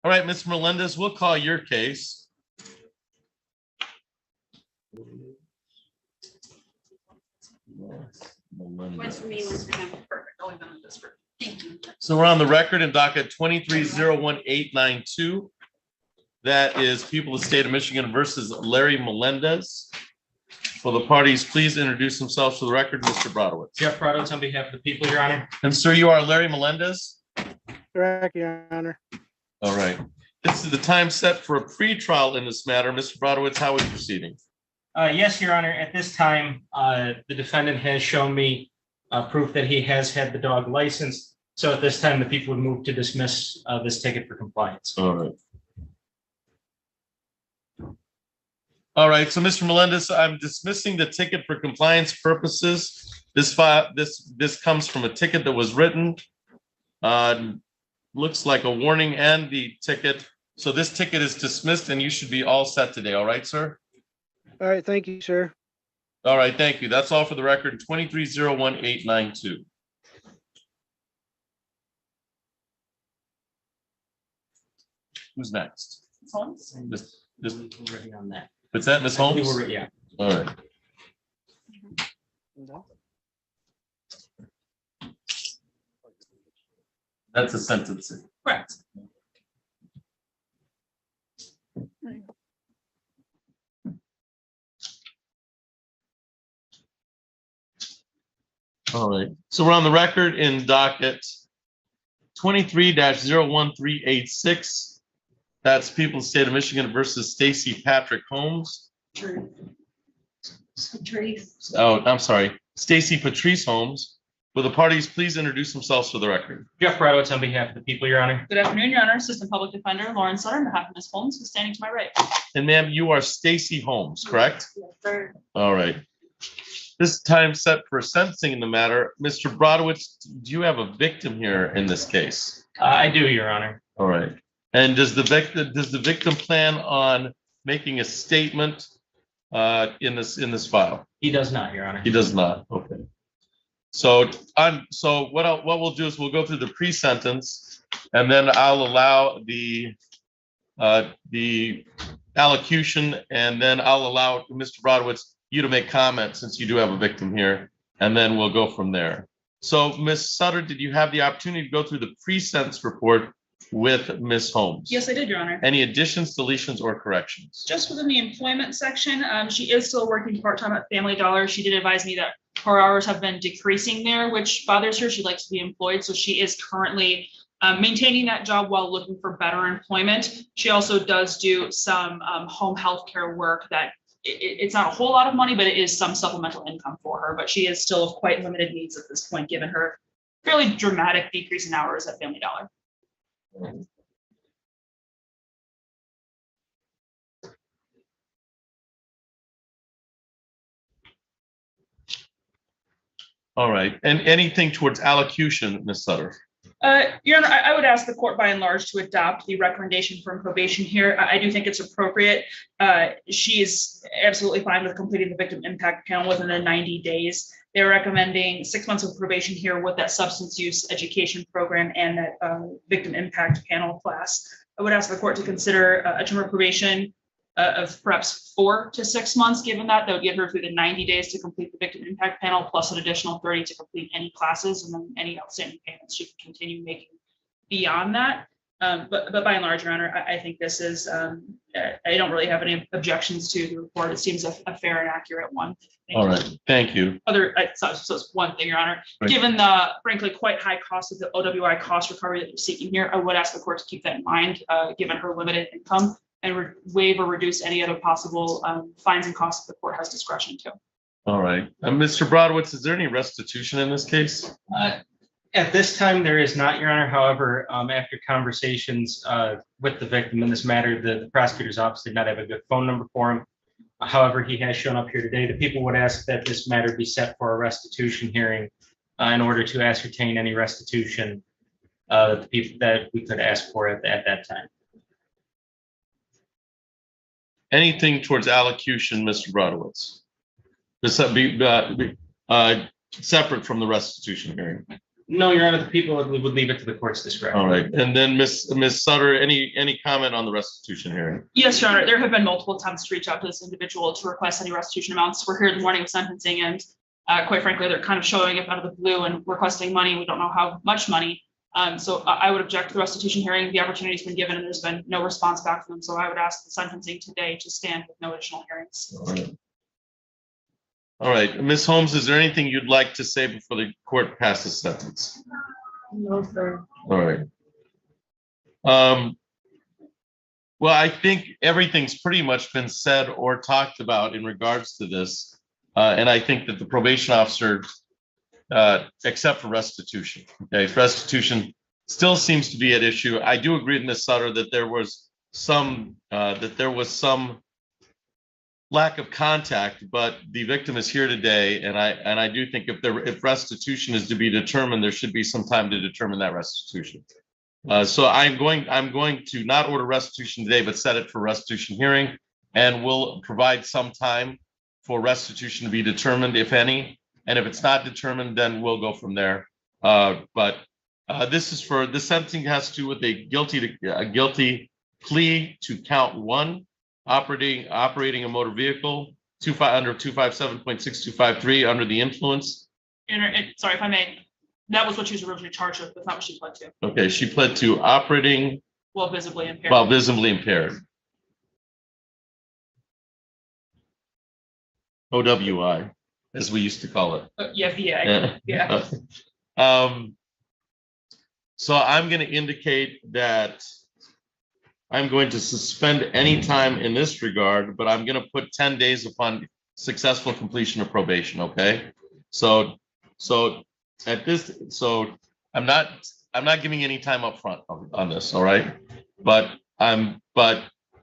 All right, Mr. Melendez, we'll call your case. One's for me, one's for him. Perfect. I'll leave them in this room. Thank you. So we're on the record in docket 23-01892. That is people of the state of Michigan versus Larry Melendez. Will the parties please introduce themselves for the record, Mr. Brodowitz? Jeff Brodowitz on behalf of the people, Your Honor. And sir, you are Larry Melendez? Correct, Your Honor. All right. This is the time set for a pre-trial in this matter. Mr. Brodowitz, how are we proceeding? Yes, Your Honor. At this time, the defendant has shown me proof that he has had the dog licensed. So at this time, the people would move to dismiss this ticket for compliance. All right. All right, so Mr. Melendez, I'm dismissing the ticket for compliance purposes. This comes from a ticket that was written. Looks like a warning and the ticket. So this ticket is dismissed and you should be all set today. All right, sir? All right, thank you, sir. All right, thank you. That's all for the record, 23-01892. Who's next? Ready on that. What's that, Ms. Holmes? Yeah. All right. That's a sentencing. Correct. All right. So we're on the record in docket 23-01386. That's people of the state of Michigan versus Stacy Patrick Holmes. Patrice. Oh, I'm sorry. Stacy Patrice Holmes. Will the parties please introduce themselves for the record? Jeff Brodowitz on behalf of the people, Your Honor. Good afternoon, Your Honor. Assistant Public Defender Lauren Sutter, on behalf of Ms. Holmes, who's standing to my right. And ma'am, you are Stacy Holmes, correct? Yes, sir. All right. This time set for sentencing in the matter. Mr. Brodowitz, do you have a victim here in this case? I do, Your Honor. All right. And does the victim plan on making a statement in this file? He does not, Your Honor. He does not. Okay. So what we'll do is we'll go through the pre-sentence, and then I'll allow the allocution, and then I'll allow Mr. Brodowitz you to make comments since you do have a victim here, and then we'll go from there. So Ms. Sutter, did you have the opportunity to go through the pre-sentence report with Ms. Holmes? Yes, I did, Your Honor. Any additions, deletions, or corrections? Just within the employment section, she is still working part-time at Family Dollar. She did advise me that her hours have been decreasing there, which bothers her. She'd like to be employed, so she is currently maintaining that job while looking for better employment. She also does do some home health care work that it's not a whole lot of money, but it is some supplemental income for her. But she is still of quite limited needs at this point, given her fairly dramatic decrease in hours at Family Dollar. All right. And anything towards allocution, Ms. Sutter? Your Honor, I would ask the court by and large to adopt the recommendation from probation here. I do think it's appropriate. She is absolutely fine with completing the victim impact panel within the 90 days. They're recommending 6 months of probation here with that substance use education program and that victim impact panel class. I would ask the court to consider a term of probation of perhaps 4 to 6 months, given that would get her through the 90 days to complete the victim impact panel, plus an additional 30 to complete any classes, and then any outstanding payments she can continue making beyond that. But by and large, Your Honor, I think this is, I don't really have any objections to the report. It seems a fair and accurate one. All right, thank you. So it's one thing, Your Honor. Right. Given the frankly quite high cost of the OWI cost recovery that you're seeking here, I would ask the court to keep that in mind, given her limited income, and waive or reduce any other possible fines and costs that the court has discretion to. All right. Mr. Brodowitz, is there any restitution in this case? At this time, there is not, Your Honor. However, after conversations with the victim in this matter, the prosecutor's office did not have a good phone number for him. However, he has shown up here today. The people would ask that this matter be set for a restitution hearing in order to ascertain any restitution that we could ask for at that time. Anything towards allocution, Mr. Brodowitz? This be separate from the restitution hearing. No, Your Honor, the people would leave it to the court's discretion. All right, and then Ms. Sutter, any comment on the restitution hearing? Yes, Your Honor, there have been multiple attempts to reach out to this individual to request any restitution amounts. We're here the morning of sentencing and quite frankly, they're kind of showing up out of the blue and requesting money. We don't know how much money. So I would object to the restitution hearing. The opportunity's been given and there's been no response back from them. So I would ask the sentencing today to stand with no additional hearings. All right, Ms. Holmes, is there anything you'd like to say before the court passes sentence? No, sir. All right. Well, I think everything's pretty much been said or talked about in regards to this. And I think that the probation officer, except for restitution, okay, restitution still seems to be at issue. I do agree with Ms. Sutter that there was some lack of contact, but the victim is here today, and I do think if restitution is to be determined, there should be some time to determine that restitution. So I'm going to not order restitution today, but set it for restitution hearing, and we'll provide some time for restitution to be determined, if any. And if it's not determined, then we'll go from there. But this sentencing has to do with a guilty plea to count 1. Operating a motor vehicle, under 257.6253 under the influence. Sorry, if I may, that was what she was originally charged with, but not what she pled to. Okay, she pled to operating While visibly impaired. while visibly impaired. OWI, as we used to call it. Yeah, VA. Yeah. So I'm going to indicate that I'm going to suspend any time in this regard, but I'm going to put 10 days upon successful completion of probation. Okay. So I'm not giving any time up front on this. All right. But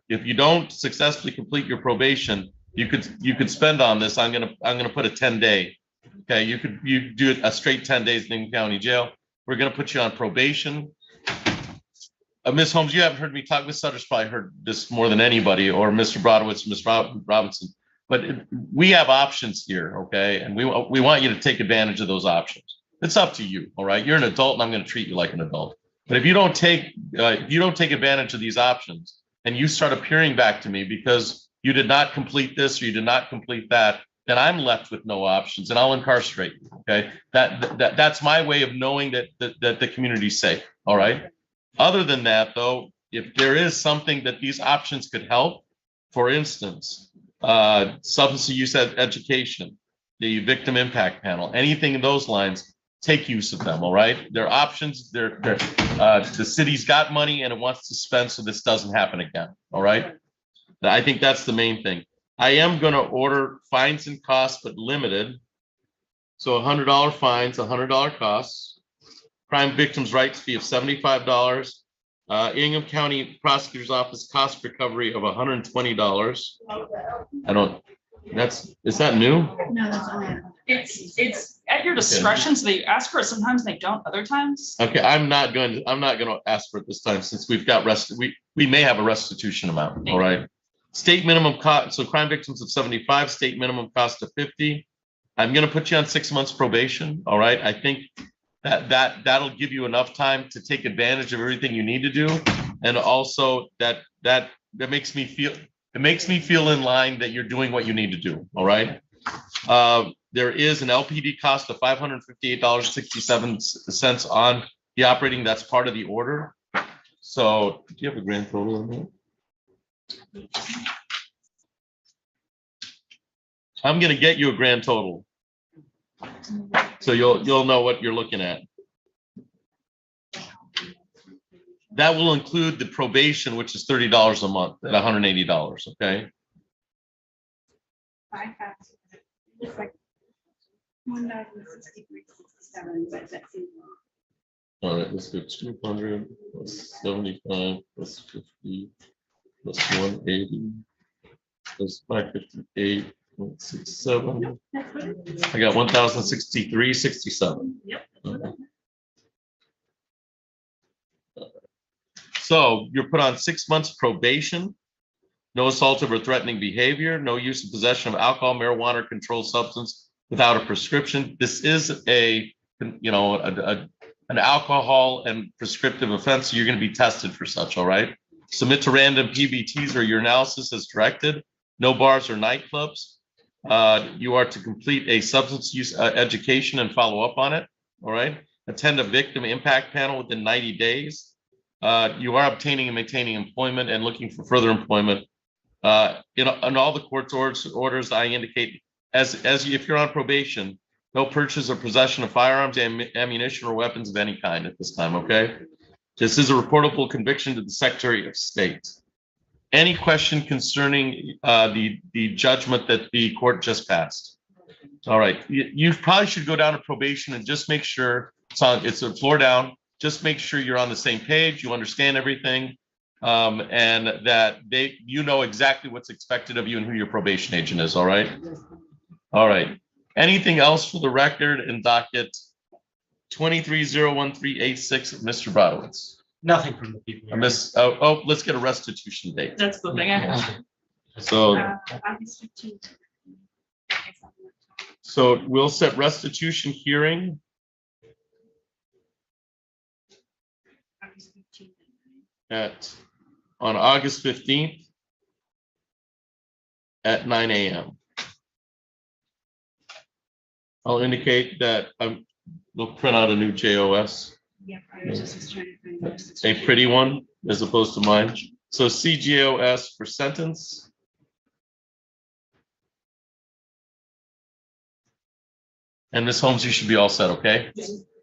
if you don't successfully complete your probation, you could spend on this. I'm going to put a 10-day. Okay. You do a straight 10 days in county jail. We're going to put you on probation. Ms. Holmes, you haven't heard me talk. Ms. Sutter's probably heard this more than anybody, or Mr. Brodowitz, Ms. Robinson. But we have options here, okay? And we want you to take advantage of those options. It's up to you, all right? You're an adult, and I'm going to treat you like an adult. But if you don't take advantage of these options, and you start appearing back to me because you did not complete this or you did not complete that, then I'm left with no options, and I'll incarcerate you. Okay, that's my way of knowing that the community's safe. All right. Other than that, though, if there is something that these options could help, for instance, substance use education, the victim impact panel, anything in those lines, take use of them. All right, they're options. The city's got money and it wants to spend, so this doesn't happen again. All right, I think that's the main thing. I am going to order fines and costs, but limited. So $100 fines, $100 costs. Crime victims' rights fee of $75. Ingham County Prosecutor's Office cost recovery of $120. Is that new? No, that's all I have. It's at your discretion. So they ask for it sometimes, they don't other times. Okay, I'm not going to ask for it this time, since we've got we may have a restitution amount. All right. State minimum cost, so crime victims of 75, state minimum cost of 50. I'm going to put you on 6 months probation. All right. I think that'll give you enough time to take advantage of everything you need to do. And also that makes me feel in line that you're doing what you need to do. All right. There is an LPD cost of $558.67 on the operating. That's part of the order. So do you have a grand total on that? I'm going to get you a grand total, so you'll know what you're looking at. That will include the probation, which is $30 a month at $180. Okay. I have, it's like 1,063.67, but that seems wrong. All right, let's go 200 plus 75 plus 50 plus 180 plus 558.67. I got 1,063.67. Yep. Okay. So you're put on 6 months probation, no assaultive or threatening behavior, no use of possession of alcohol, marijuana, or controlled substance without a prescription. This is a an alcohol and prescriptive offense, you're going to be tested for such, all right? Submit to random PBTs or your analysis as directed. No bars or nightclubs. You are to complete a substance use education and follow up on it, all right? Attend a victim impact panel within 90 days. You are obtaining and maintaining employment and looking for further employment. In all the court's orders, I indicate if you're on probation, no purchase or possession of firearms, ammunition, or weapons of any kind at this time, okay? This is a reportable conviction to the Secretary of State. Any question concerning the judgment that the court just passed? All right, you probably should go down to probation and just make sure it's a floor down. Just make sure you're on the same page, you understand everything, and that you know exactly what's expected of you and who your probation agent is. All right. All right. Anything else for the record in docket 23-01386, Mr. Brodowitz? Nothing from the people. Let's get a restitution date. That's the thing. So we'll set restitution hearing on August 15th at 9 a.m. I'll indicate that we'll print out a new JOS. Yeah, I was just trying to find this. A pretty one as opposed to mine. So CJOS for sentence. And Ms. Holmes, you should be all set, okay?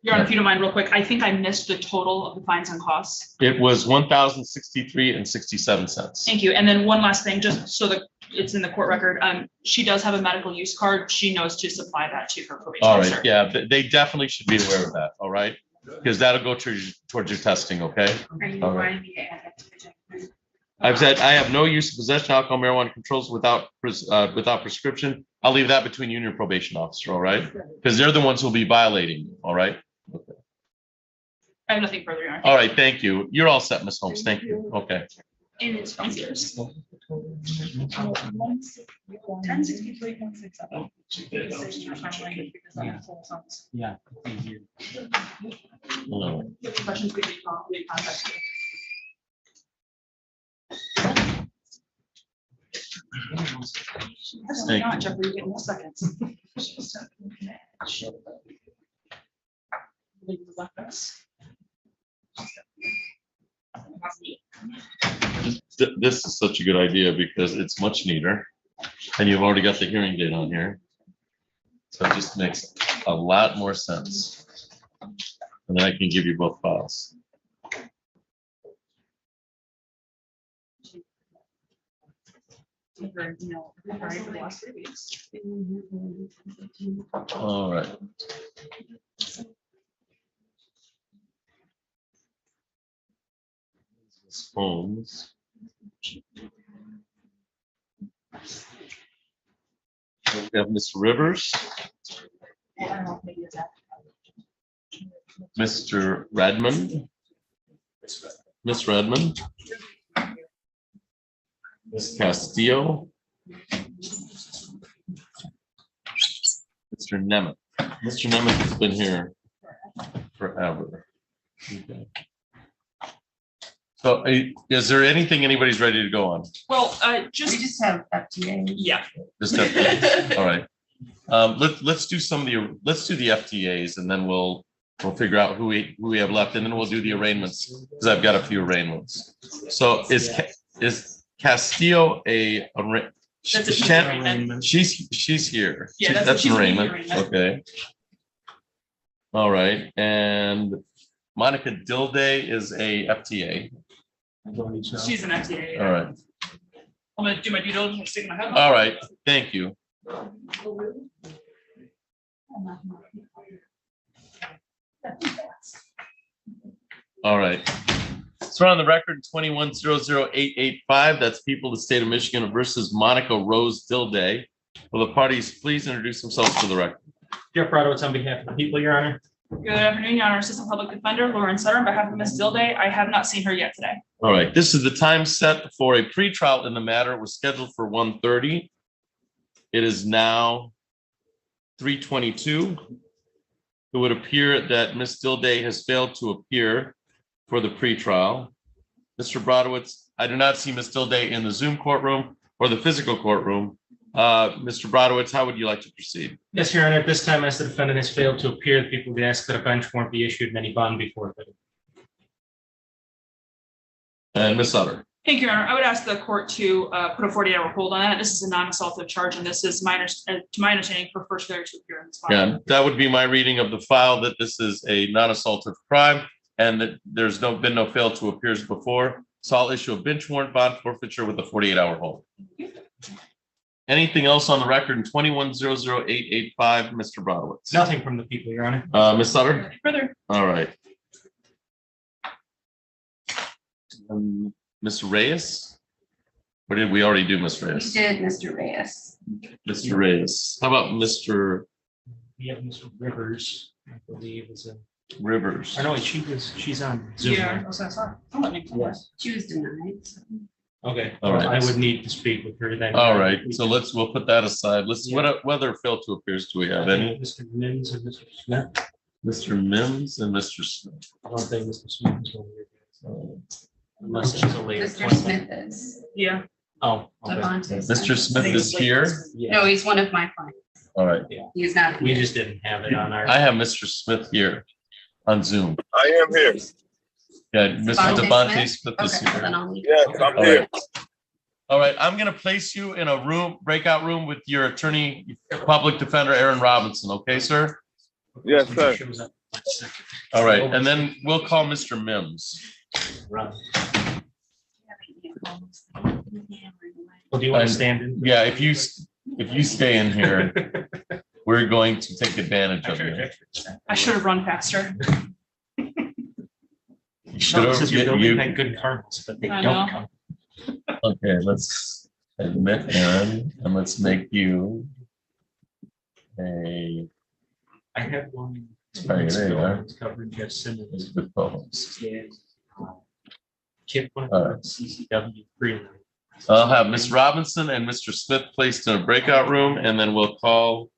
Your Honor, if you don't mind real quick, I think I missed the total of the fines and costs. It was $1,063.67. Thank you. And then one last thing, just so that it's in the court record, she does have a medical use card. She knows to supply that to her probation All officer. right, yeah, they definitely should be aware of that, all right? Because that'll go towards your testing, okay? Are you All right. wanting me to add that to the document? I've said I have no use of possession of alcohol, marijuana controls without prescription. I'll leave that between you and your probation officer, all right? Because they're the ones who'll be violating you, all right? Okay. I have nothing further, Your Honor. All right, thank you. You're all set, Ms. Holmes. Thank you. Okay. And it's from yours. 1063.67. Yeah. Questions, we can contact you. Thank Not, Jeffrey, you get more seconds. This is such a good idea because it's much neater and you've already got the hearing date on here. So it just makes a lot more sense. And then I can give you both files. All right. Ms. Holmes. We have Mr. Rivers. Mr. Redmond. Miss Redmond. Ms. Castillo. Mr. Nemeth. Mr. Nemeth has been here forever. Okay. So is there anything anybody's ready to go on? Well, We just have FTA. yeah. Just FTAs. All right. Let's do the FTAs and then we'll figure out who we have left and then we'll do the arraignments because I've got a few arraignments. So is Castillo arraignment? She's here. Yeah, That's an she's arraignment. arraignment. Okay. All right. And Monica Dilday is a FTA. She's an FTA. All right. I'm gonna do my due diligence, stick my head. All right. Thank you. All right. So on the record, 21-00885, that's people of the state of Michigan versus Monica Rose Dilday. Will the parties please introduce themselves for the record? Jeff Brodowitz on behalf of the people, Your Honor. Good afternoon, Your Honor. Assistant Public Defender Lauren Sutter on behalf of Ms. Dilday. I have not seen her yet today. All right, this is the time set for a pretrial in the matter. It was scheduled for 1:30. It is now 3:22. It would appear that Ms. Dilday has failed to appear for the pretrial. Mr. Brodowitz, I do not see Ms. Dilday in the Zoom courtroom or the physical courtroom. Mr. Brodowitz, how would you like to proceed? Yes, Your Honor, at this time, as the defendant has failed to appear, the people would ask that a bench warrant be issued and any bond be forfeited. And Ms. Sutter. Thank you, Your Honor. I would ask the court to put a 48-hour hold on that. This is a non-assaultive charge, and this is to my understanding for first failure to appear in this file. Yeah, that would be my reading of the file, that this is a non-assaultive crime and that there's been no fail to appears before. So I'll issue a bench warrant bond forfeiture with a 48-hour hold. Anything else on the record in 21-00885, Mr. Brodowitz? Nothing from the people, Your Honor. Ms. Sutter? Further. All right. Ms. Reyes? Or did we already do Ms. We Reyes? did Mr. Reyes. Mr. Reyes. How about Mr. We have Mr. Rivers, I believe, is in. Rivers? I know she's on Zoom. Yeah, right? that's what I saw. I'll let me- Yes. She was denied. so. Okay, All right. I would need to speak with her then. All right, so we'll put that aside. What other fail to appears do we have? Any? Mr. Mims and Mr. Smith. Mr. Mims and Mr. Smith. I don't think Mr. Smith is one here. Unless it's a late Mr. appointment. Smith is. Yeah. Oh, okay. Devontae's Mr. son. Smith is here? No, he's one of my clients. All right. He's not. We just didn't have it on our. I have Mr. Smith here on Zoom. I am here. Yeah, Mr. Devontae Smith is Okay, here. then I'll leave. Yes, I'm All here. right. All right, I'm gonna place you in a room, breakout room with your attorney, public defender, Aaron Robinson, okay, sir? Yes, sir. All right, and then we'll call Mr. Mims. Well, do you want to stand in? Yeah, if you stay in here, we're going to take advantage of you. I should have run faster. You should No, have, this is your building, you, thank good karmas, but they I don't know. come. okay, let's admit Aaron, and let's make you a, I had one. Oh, yeah, there you are. It's covering Jeff Simmons. good poems. Yeah. Kip went All right. CCW free. I'll have Ms. Robinson and Mr. Smith placed in a breakout room, and then we'll call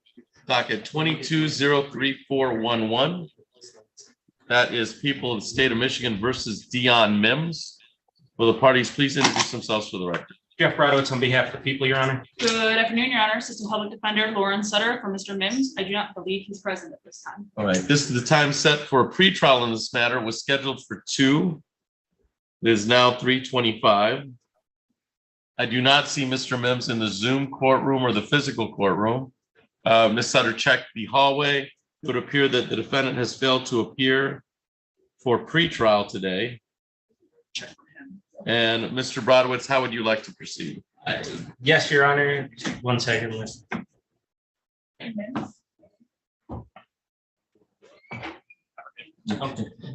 docket 22-03411. That is people of the state of Michigan versus Dion Mims. Will the parties please introduce themselves for the record? Jeff Brodowitz on behalf of the people, Your Honor. Good afternoon, Your Honor. Assistant Public Defender Lauren Sutter for Mr. Mims. I do not believe he's present at this time. All right, this is the time set for a pretrial in this matter, was scheduled for 2. It is now 3:25. I do not see Mr. Mims in the Zoom courtroom or the physical courtroom. Ms. Sutter checked the hallway. It would appear that the defendant has failed to appear for pretrial today. And Mr. Brodowitz, how would you like to proceed? Yes, Your Honor. 1 second. Okay.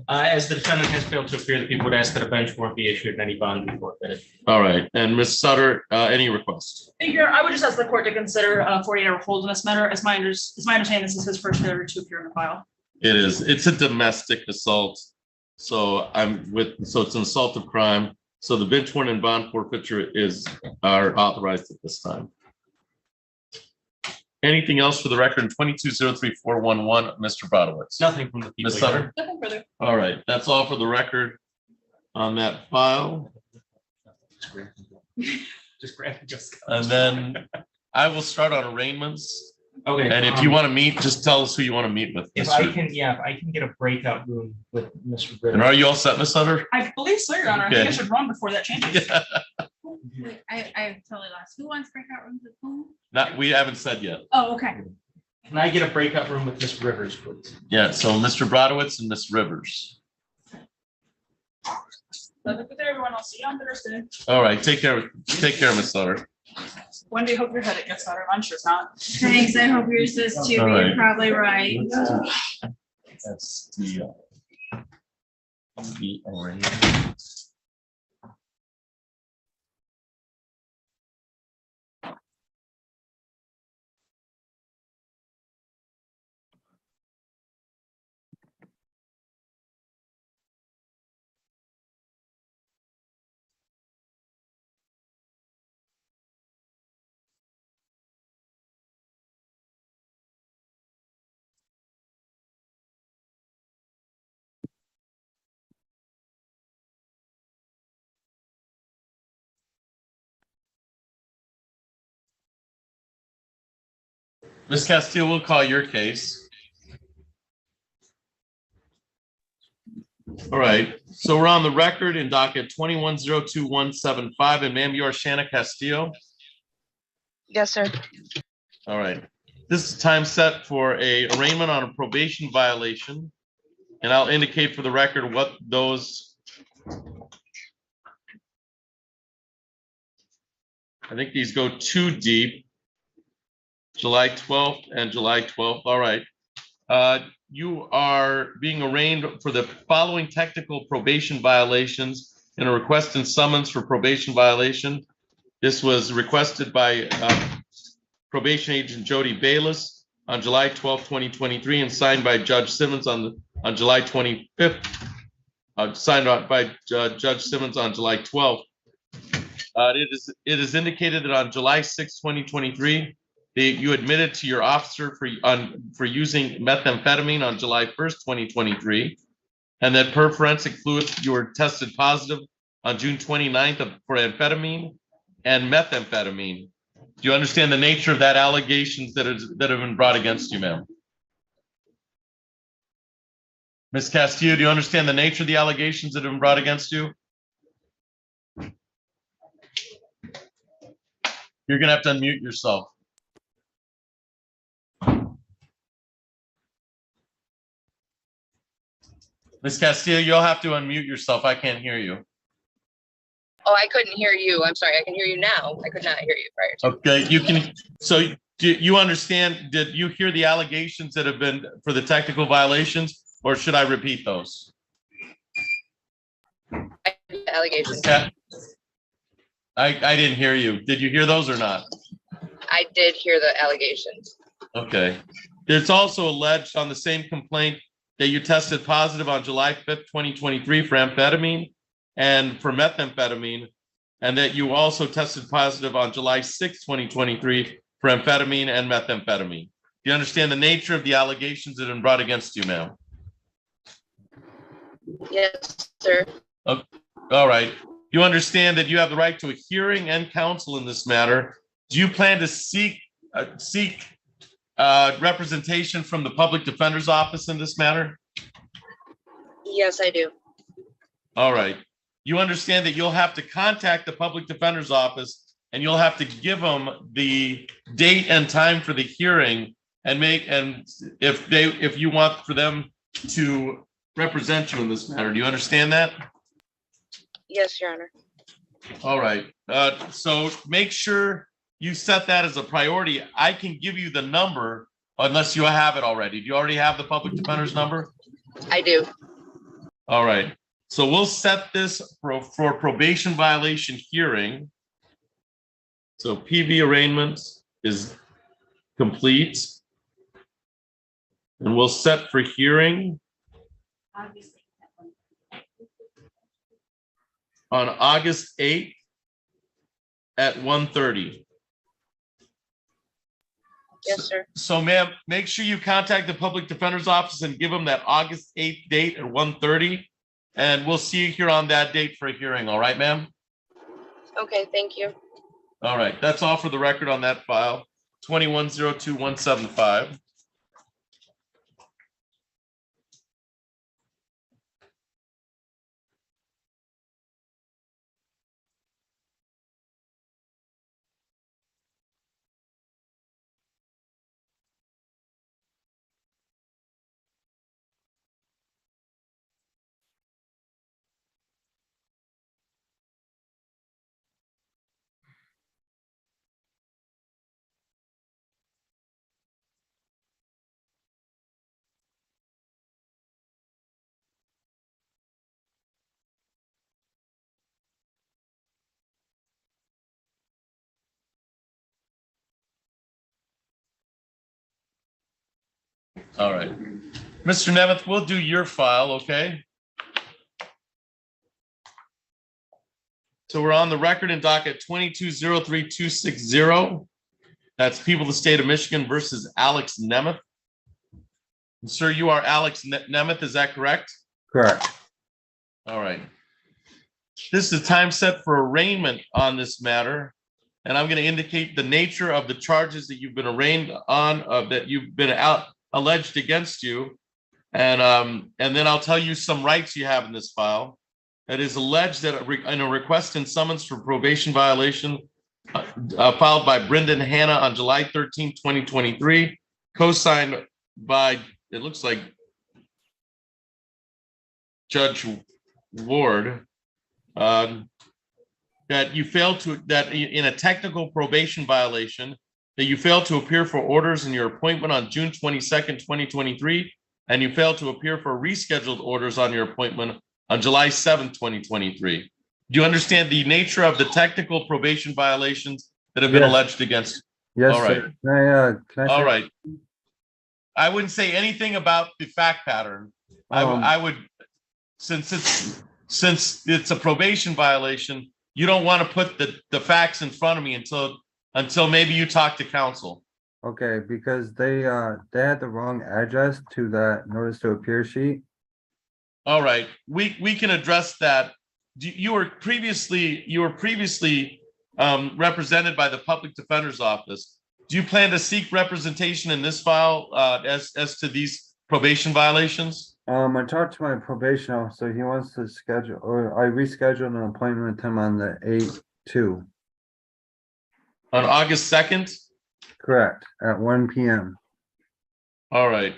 As the defendant has failed to appear, the people would ask that a bench warrant be issued and any bond be forfeited. All right, and Ms. Sutter, any requests? Thank you, Your Honor. I would just ask the court to consider a 48-hour hold in this matter. As my understanding, this is his first failure to appear in the file. It is, it's a domestic assault. So so it's an assaultive crime. So the bench warrant and bond forfeiture are authorized at this time. Anything else for the record in 22-03411, Mr. Brodowitz? Nothing from the people. Ms. Your Honor. Sutter? Nothing further. All right, that's all for the record on that file. Just grab it, just. And then I will start on arraignments. Okay. And if you want to meet, just tell us who you want to meet with. If Mr. I can, yeah, if I can get a breakout room with Mr. And Ritter. are you all set, Ms. Sutter? I believe so, Your Honor. I think I Okay. should run before that changes. Yeah. Wait, I totally lost. Who wants breakout rooms with whom? We haven't said yet. Oh, okay. Can I get a breakout room with Ms. Rivers, please? Yeah, so Mr. Brodowitz and Ms. Rivers. Good day, everyone. I'll see you on Thursday. All right, take care, Ms. Sutter. Wendy, hope your headache gets better. I'm sure it's not. Thanks. I hope yours is too, All but right. you're probably right. That's the arraignment. Ms. Castillo, we'll call your case. All right, so we're on the record in docket 21-02175, and ma'am, you are Shanna Castillo. Yes, sir. All right, this is time set for a arraignment on a probation violation, and I'll indicate for the record what those. I think these go too deep. July 12th and July 12th. All right. You are being arraigned for the following technical probation violations in a request and summons for probation violation. This was requested by probation agent Jody Bayless on July 12th, 2023, and signed by Judge Simmons on July 25th. Signed out by Judge Simmons on July 12th. It is indicated that on July 6th, 2023, you admitted to your officer for using methamphetamine on July 1st, 2023, and that per forensic fluids, you were tested positive on June 29th for amphetamine and methamphetamine. Do you understand the nature of that allegations that have been brought against you, ma'am? Ms. Castillo, do you understand the nature of the allegations that have been brought against you? You're gonna have to unmute yourself. Ms. Castillo, you'll have to unmute yourself. I can't hear you. Oh, I couldn't hear you. I'm sorry. I can hear you now. I could not hear you prior to. Okay, you can. So do you understand? Did you hear the allegations that have been for the technical violations, or should I repeat those? Allegations. I didn't hear you. Did you hear those or not? I did hear the allegations. Okay. It's also alleged on the same complaint that you tested positive on July 5th, 2023 for amphetamine and for methamphetamine, and that you also tested positive on July 6th, 2023 for amphetamine and methamphetamine. Do you understand the nature of the allegations that have been brought against you, ma'am? Yes, sir. Okay. All right. You understand that you have the right to a hearing and counsel in this matter. Do you plan to seek representation from the public defender's office in this matter? Yes, I do. All right. You understand that you'll have to contact the public defender's office and you'll have to give them the date and time for the hearing and if you want for them to represent you in this matter. Do you understand that? Yes, Your Honor. All right. So make sure you set that as a priority. I can give you the number unless you have it already. Do you already have the public defender's number? I do. All right. So we'll set this for probation violation hearing. So PV arraignment is complete. And we'll set for hearing on August 8th at 1:30. Yes, sir. So ma'am, make sure you contact the public defender's office and give them that August 8th date at 1:30. And we'll see you here on that date for a hearing. All right, ma'am? Okay, thank you. All right, that's all for the record on that file, 21-02175. All right. Mr. Nemeth, we'll do your file, okay? So we're on the record in docket 22-03260. That's people of the state of Michigan versus Alex Nemeth. And sir, you are Alex Nemeth, is that correct? Correct. All right. This is time set for arraignment on this matter. and I'm going to indicate the nature of the charges that you've been arraigned on, that you've been alleged against you. And then I'll tell you some rights you have in this file. It is alleged that in a request and summons for probation violation filed by Brendan Hanna on July 13, 2023, co-signed by, it looks like, Judge Ward, that you failed to, that in a technical probation violation, that you failed to appear for orders in your appointment on June 22nd, 2023, and you failed to appear for rescheduled orders on your appointment on July 7th, 2023. Do you understand the nature of the technical probation violations that have been alleged against you? Yes, All right. sir. Can I All say- right. I wouldn't say anything about the fact pattern. I would, since it's a probation violation, you don't want to put the facts in front of me until maybe you talk to counsel. Okay, because they had the wrong address to that notice to appear sheet. All right, we can address that. You were previously represented by the public defender's office. Do you plan to seek representation in this file as to these probation violations? I talked to my probation officer. He wants to schedule, or I rescheduled an appointment with him on the 8/2. On August 2nd? Correct, at 1 p.m. All right.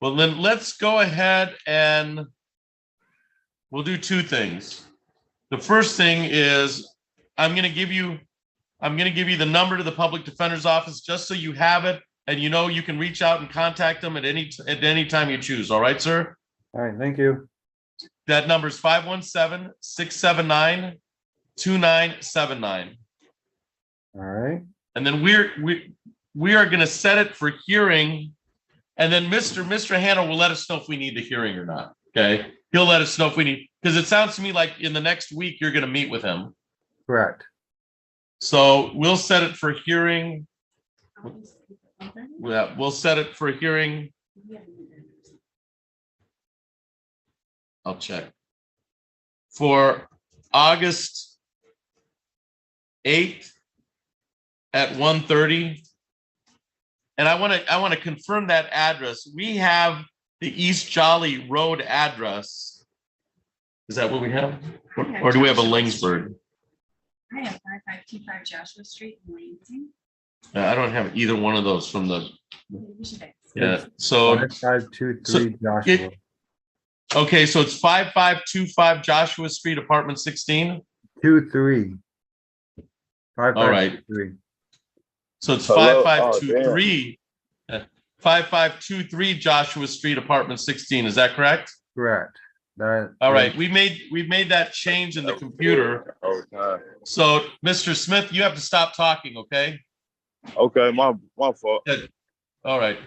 Well, then let's go ahead and we'll do two things. The first thing is I'm going to give you the number to the public defender's office just so you have it and you know you can reach out and contact them at any time you choose. All right, sir? All right, thank you. That number is 517-679-2979. All right. And then we are going to set it for hearing. And then Mr. Hanna will let us know if we need the hearing or not. Okay. He'll let us know if we need, because it sounds to me like in the next week, you're going to meet with him. Correct. So we'll set it for hearing. Yeah, we'll set it for hearing. I'll check. For August 8th at 1:30. And I want to confirm that address. We have the East Jolly Road address. Is that what we have? Or do we have a Langsburg? I have 5525 Joshua Street in Lansing. I don't have either one of those from the. We should have- Yeah. So 5523 Joshua. Okay, so it's 5525 Joshua Street, apartment 16. 23. All right. 5523. So it's Hello? 5523. 5523 Joshua Street, apartment 16. Is that correct? Correct. That. All right. We've made that change in the computer. Okay. So, Mr. Smith, you have to stop talking, okay? Okay, my fault. Good. All right.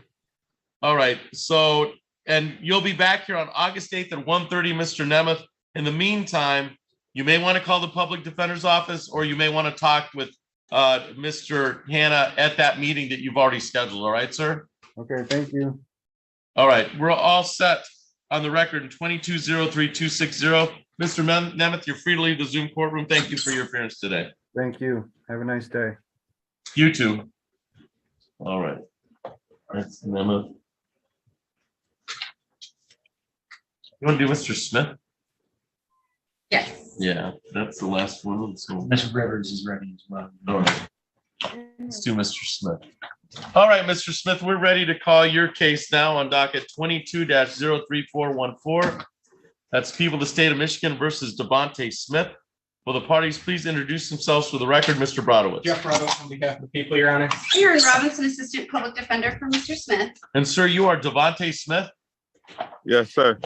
All right. So, and you'll be back here on August 8th at 1:30, Mr. Nemeth. In the meantime, you may want to call the public defender's office, or you may want to talk with Mr. Hanna at that meeting that you've already scheduled. All right, sir? Okay, thank you. All right. We're all set on the record in 2203260. Mr. Nemeth, you're free to leave the Zoom courtroom. Thank you for your appearance today. Thank you. Have a nice day. You too. All right. That's Nemeth. You want to do Mr. Smith? Yes. Yeah, that's the last one. So Ms. Rivers is ready as well. all right. Let's do Mr. Smith. All right, Mr. Smith, we're ready to call your case now on docket 22-03414. That's People of the State of Michigan versus Devontae Smith. Will the parties please introduce themselves for the record, Mr. Brodowitz? Jeff Brodowitz on behalf of the people, Your Honor. Aaron Robinson, Assistant Public Defender for Mr. Smith. And sir, you are Devontae Smith? Yes, sir.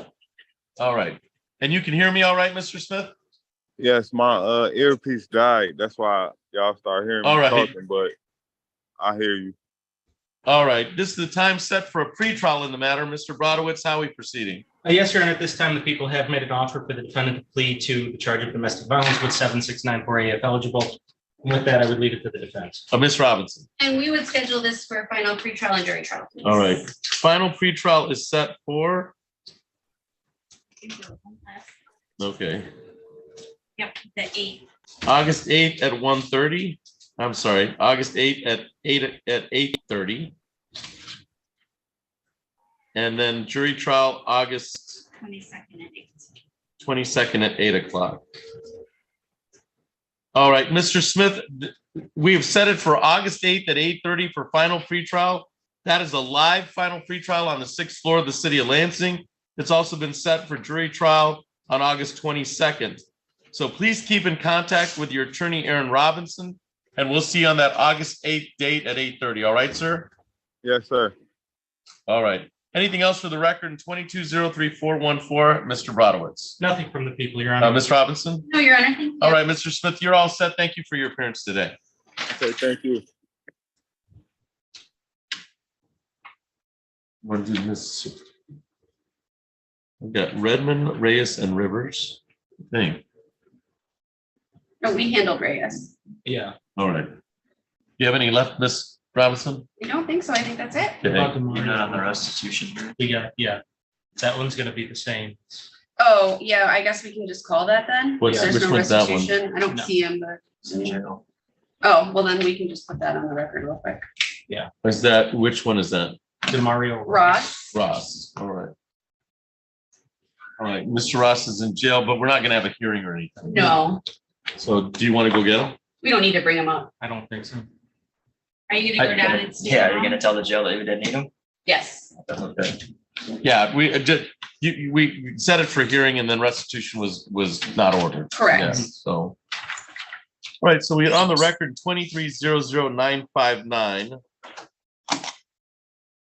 All right. And you can hear me all right, Mr. Smith? Yes, my earpiece died. That's why y'all start hearing me All right. talking, but I hear you. All right. This is the time set for a pretrial in the matter. Mr. Brodowitz, how are we proceeding? Yes, Your Honor. At this time, the people have made an offer for the defendant to plead to the charge of domestic violence with 7694A if eligible. And with that, I would leave it to the defense. Ms. Robinson. And we would schedule this for a final pretrial and jury trial. please. All right. Final pretrial is set for, okay, Yep, the 8th. August 8th at 1:30. I'm sorry, August 8th at 8:30. And then jury trial, August 22nd at 8. 22nd at 8 o'clock. All right, Mr. Smith, we've set it for August 8th at 8:30 for final pretrial. That is a live final pretrial on the 6th floor of the city of Lansing. It's also been set for jury trial on August 22nd. So please keep in contact with your attorney, Aaron Robinson, and we'll see you on that August 8th date at 8:30. All right, sir? Yes, sir. All right. Anything else for the record in 22-03414, Mr. Brodowitz? Nothing from the people, Your Honor. Ms. Robinson? No, Your Honor, thank you. All right, Mr. Smith, you're all set. Thank you for your appearance today. Okay, thank you. Want to do this? We've got Redmond, Reyes, and Rivers. I think. No, we handled Reyes. Yeah. All right. Do you have any left, Ms. Robinson? I don't think so. I think that's it. Okay. You're not on the restitution. Yeah. That one's gonna be the same. Oh, yeah, I guess we can just call that then. Which There's no one's that one? restitution. I don't No. see him, but. Oh, well, then we can just put that on the record real quick. Is that, which one is that? DeMario. Ross. Ross. All right. All right, Mr. Ross is in jail, but we're not gonna have a hearing or anything. No, So do you want to go get him? we don't need to bring him up. I don't think so. Are you gonna go down and stand? Yeah, are you gonna tell the jail that we didn't need him? Yes. Okay. Yeah, we just, we set it for hearing and then restitution was not ordered. Correct. Yeah, so. All right, so we're on the record 23-00959.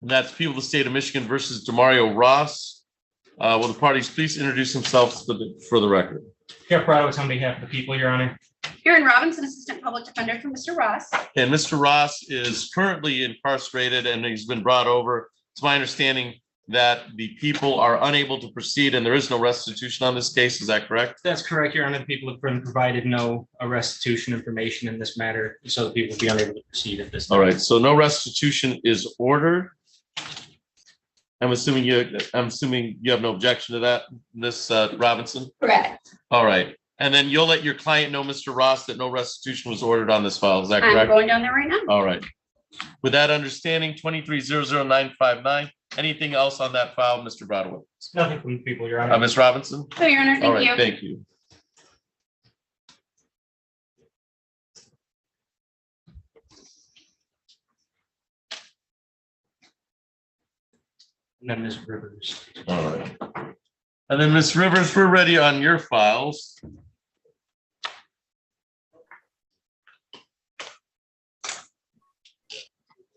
And that's people of the state of Michigan versus DeMario Ross. Will the parties please introduce themselves for the record? Jeff Brodowitz on behalf of the people, Your Honor. Aaron Robinson, Assistant Public Defender for Mr. Ross. And Mr. Ross is currently incarcerated and he's been brought over. It's my understanding that the people are unable to proceed and there is no restitution on this case. Is that correct? That's correct, Your Honor. The people have been provided no restitution information in this matter, so the people will be unable to proceed at this time. All right, so no restitution is ordered. I'm assuming you have no objection to that, Ms. Robinson? Correct. All right, and then you'll let your client know, Mr. Ross, that no restitution was ordered on this file. Is that I'm correct? going down there right now. All right. With that understanding, 23-00959. Anything else on that file, Mr. Brodowitz? Nothing from the people, Your Honor. Ms. Robinson? So, Your Honor, All thank right, you. thank you. And then Ms. Rivers. All right. And then Ms. Rivers, we're ready on your files.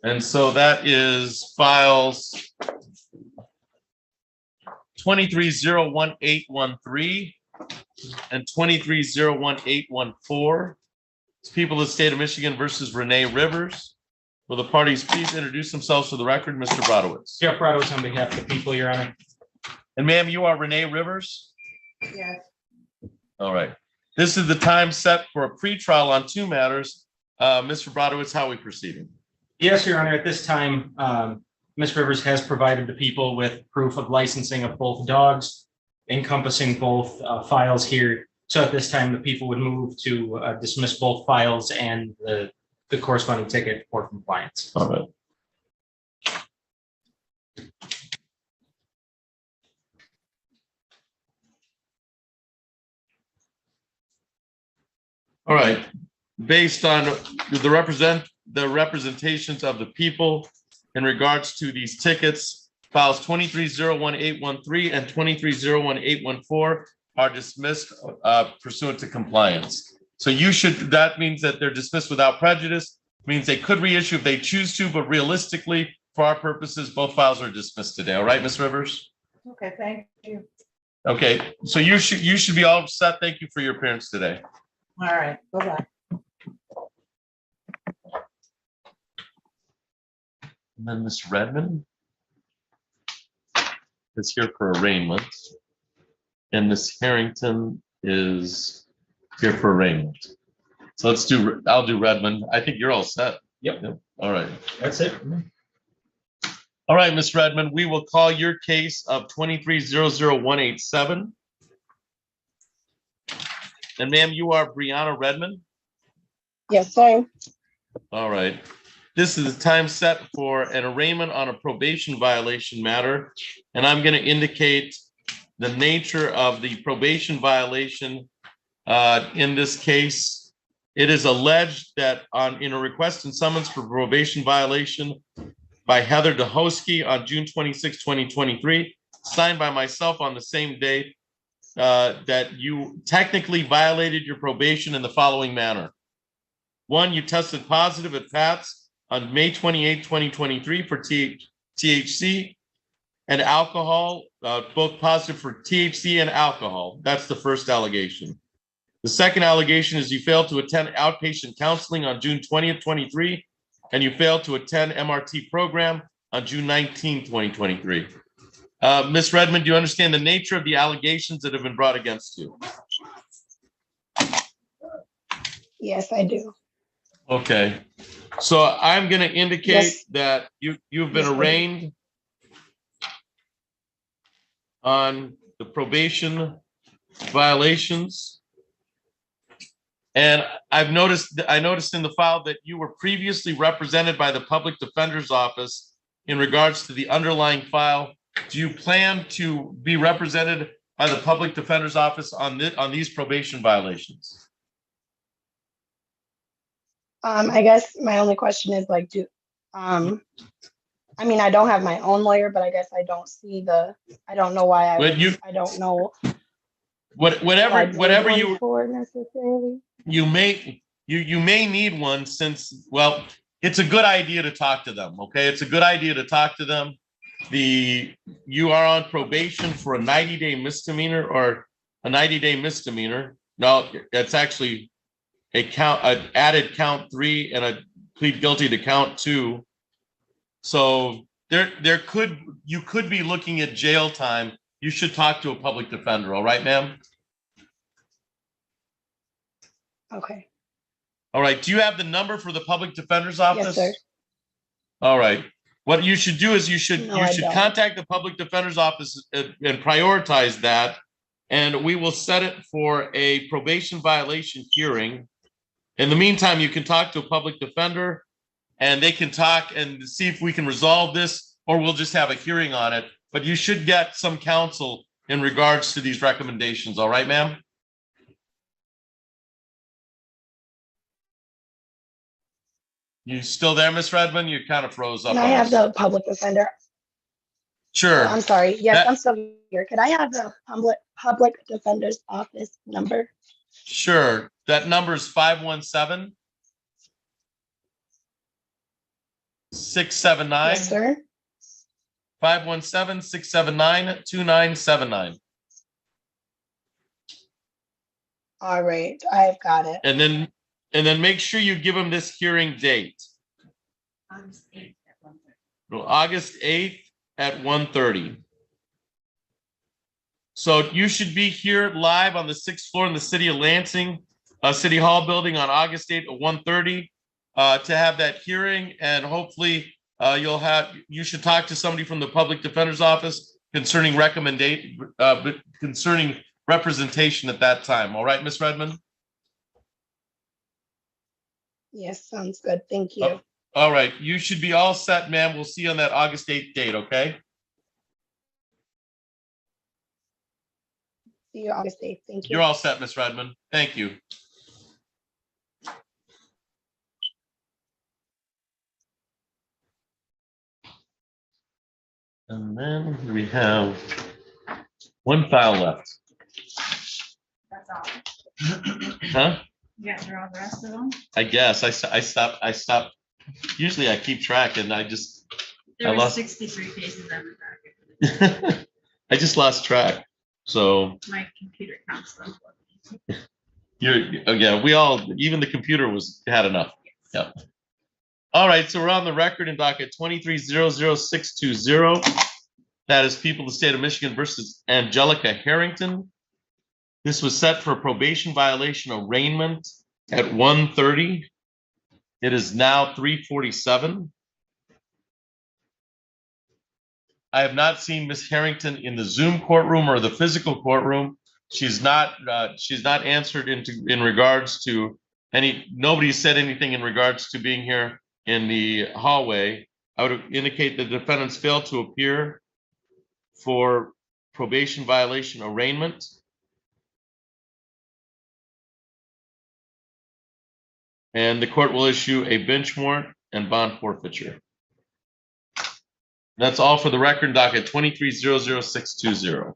And so that is files 23-01813 and 23-01814. It's people of the state of Michigan versus Renee Rivers. Will the parties please introduce themselves for the record, Mr. Brodowitz? Jeff Brodowitz on behalf of the people, Your Honor. And ma'am, you are Renee Rivers? Yes. All right. This is the time set for a pretrial on two matters. Mr. Brodowitz, how are we proceeding? Yes, Your Honor. At this time, Ms. Rivers has provided the people with proof of licensing of both dogs, encompassing both files here. So at this time, the people would move to dismiss both files and the corresponding ticket for compliance. All right. All right. Based on the representations of the people in regards to these tickets, files 23-01813 and 23-01814 are dismissed pursuant to compliance. So that means that they're dismissed without prejudice, means they could reissue if they choose to, but realistically, for our purposes, both files are dismissed today. All right, Ms. Rivers? Okay, thank you. Okay, so you should be all set. Thank you for your appearance today. All right, bye-bye. And then Ms. Redmond is here for arraignment. And Ms. Harrington is here for arraignment. So I'll do Redmond. I think you're all set. Yep. All right. That's it. All right, Ms. Redmond, we will call your case of 23-00187. And ma'am, you are Brianna Redmond. Yes, sir. All right. This is the time set for an arraignment on a probation violation matter, and I'm going to indicate the nature of the probation violation. In this case, it is alleged that in a request and summons for probation violation by Heather DeHosky on June 26, 2023, signed by myself on the same date, that you technically violated your probation in the following manner. One, you tested positive at PATS on May 28, 2023 for THC and alcohol, both positive for THC and alcohol. That's the first allegation. The second allegation is you failed to attend outpatient counseling on June 20th, 23, and you failed to attend MRT program on June 19, 2023. Ms. Redmond, do you understand the nature of the allegations that have been brought against you? Yes, I do. Okay, so I'm going to indicate that you've been arraigned on the probation violations. And I noticed in the file that you were previously represented by the Public Defender's Office in regards to the underlying file. Do you plan to be represented by the Public Defender's Office on these probation violations? I guess my only question is like, I mean, I don't have my own lawyer, but I guess I don't see I don't know why I don't know. Whatever you for necessarily. You may need one, since, well, it's a good idea to talk to them. Okay, it's a good idea to talk to them. You are on probation for a 90-day misdemeanor or a 90-day misdemeanor. No, that's actually an added count 3 and a plead guilty to count 2. So you could be looking at jail time. You should talk to a public defender. All right, ma'am. Okay. All right. Do you have the number for the Public Defender's Office? Yes, sir. All right. What you should do is you should don't. contact the Public Defender's Office and prioritize that, and we will set it for a probation violation hearing. In the meantime, you can talk to a public defender, and they can talk and see if we can resolve this, or we'll just have a hearing on it. But you should get some counsel in regards to these recommendations. All right, ma'am? You still there, Miss Redmond? You kind of froze up. Can I have the public defender? Sure. I'm sorry. Yes, I'm still here. Could I have the public defender's office number? Sure. That number is 517 679. Yes, sir. 517-679-2979. All right, I've got it. And then make sure you give them this hearing date. August 8th at 1:30. So you should be here live on the 6th floor in the City of Lansing City Hall building on August 8th at 1:30 to have that hearing, and hopefully you should talk to somebody from the Public Defender's Office concerning concerning representation at that time. All right, Ms. Redmond? Yes, sounds good. Thank you. All right, you should be all set, ma'am. We'll see you on that August 8th date, okay? See you August 8th. Thank you. You're all set, Ms. Redmond. Thank you. And then we have one file left. That's all. Huh? You got through all the rest of them? I guess I stopped. Usually I keep track, and I There were lost 63 cases in the packet. I just lost track. So My computer counts them. even the computer had enough. Yeah. All right, so we're on the record in docket 23-00620. That is People of the State of Michigan versus Angelica Harrington. This was set for probation violation arraignment at 1:30. It is now 3:47. I have not seen Ms. Harrington in the Zoom courtroom or the physical courtroom. She's not answered in regards to nobody said anything in regards to being here in the hallway, I would indicate the defendants failed to appear for probation violation arraignment. And the court will issue a bench warrant and bond forfeiture. That's all for the record docket 2300620.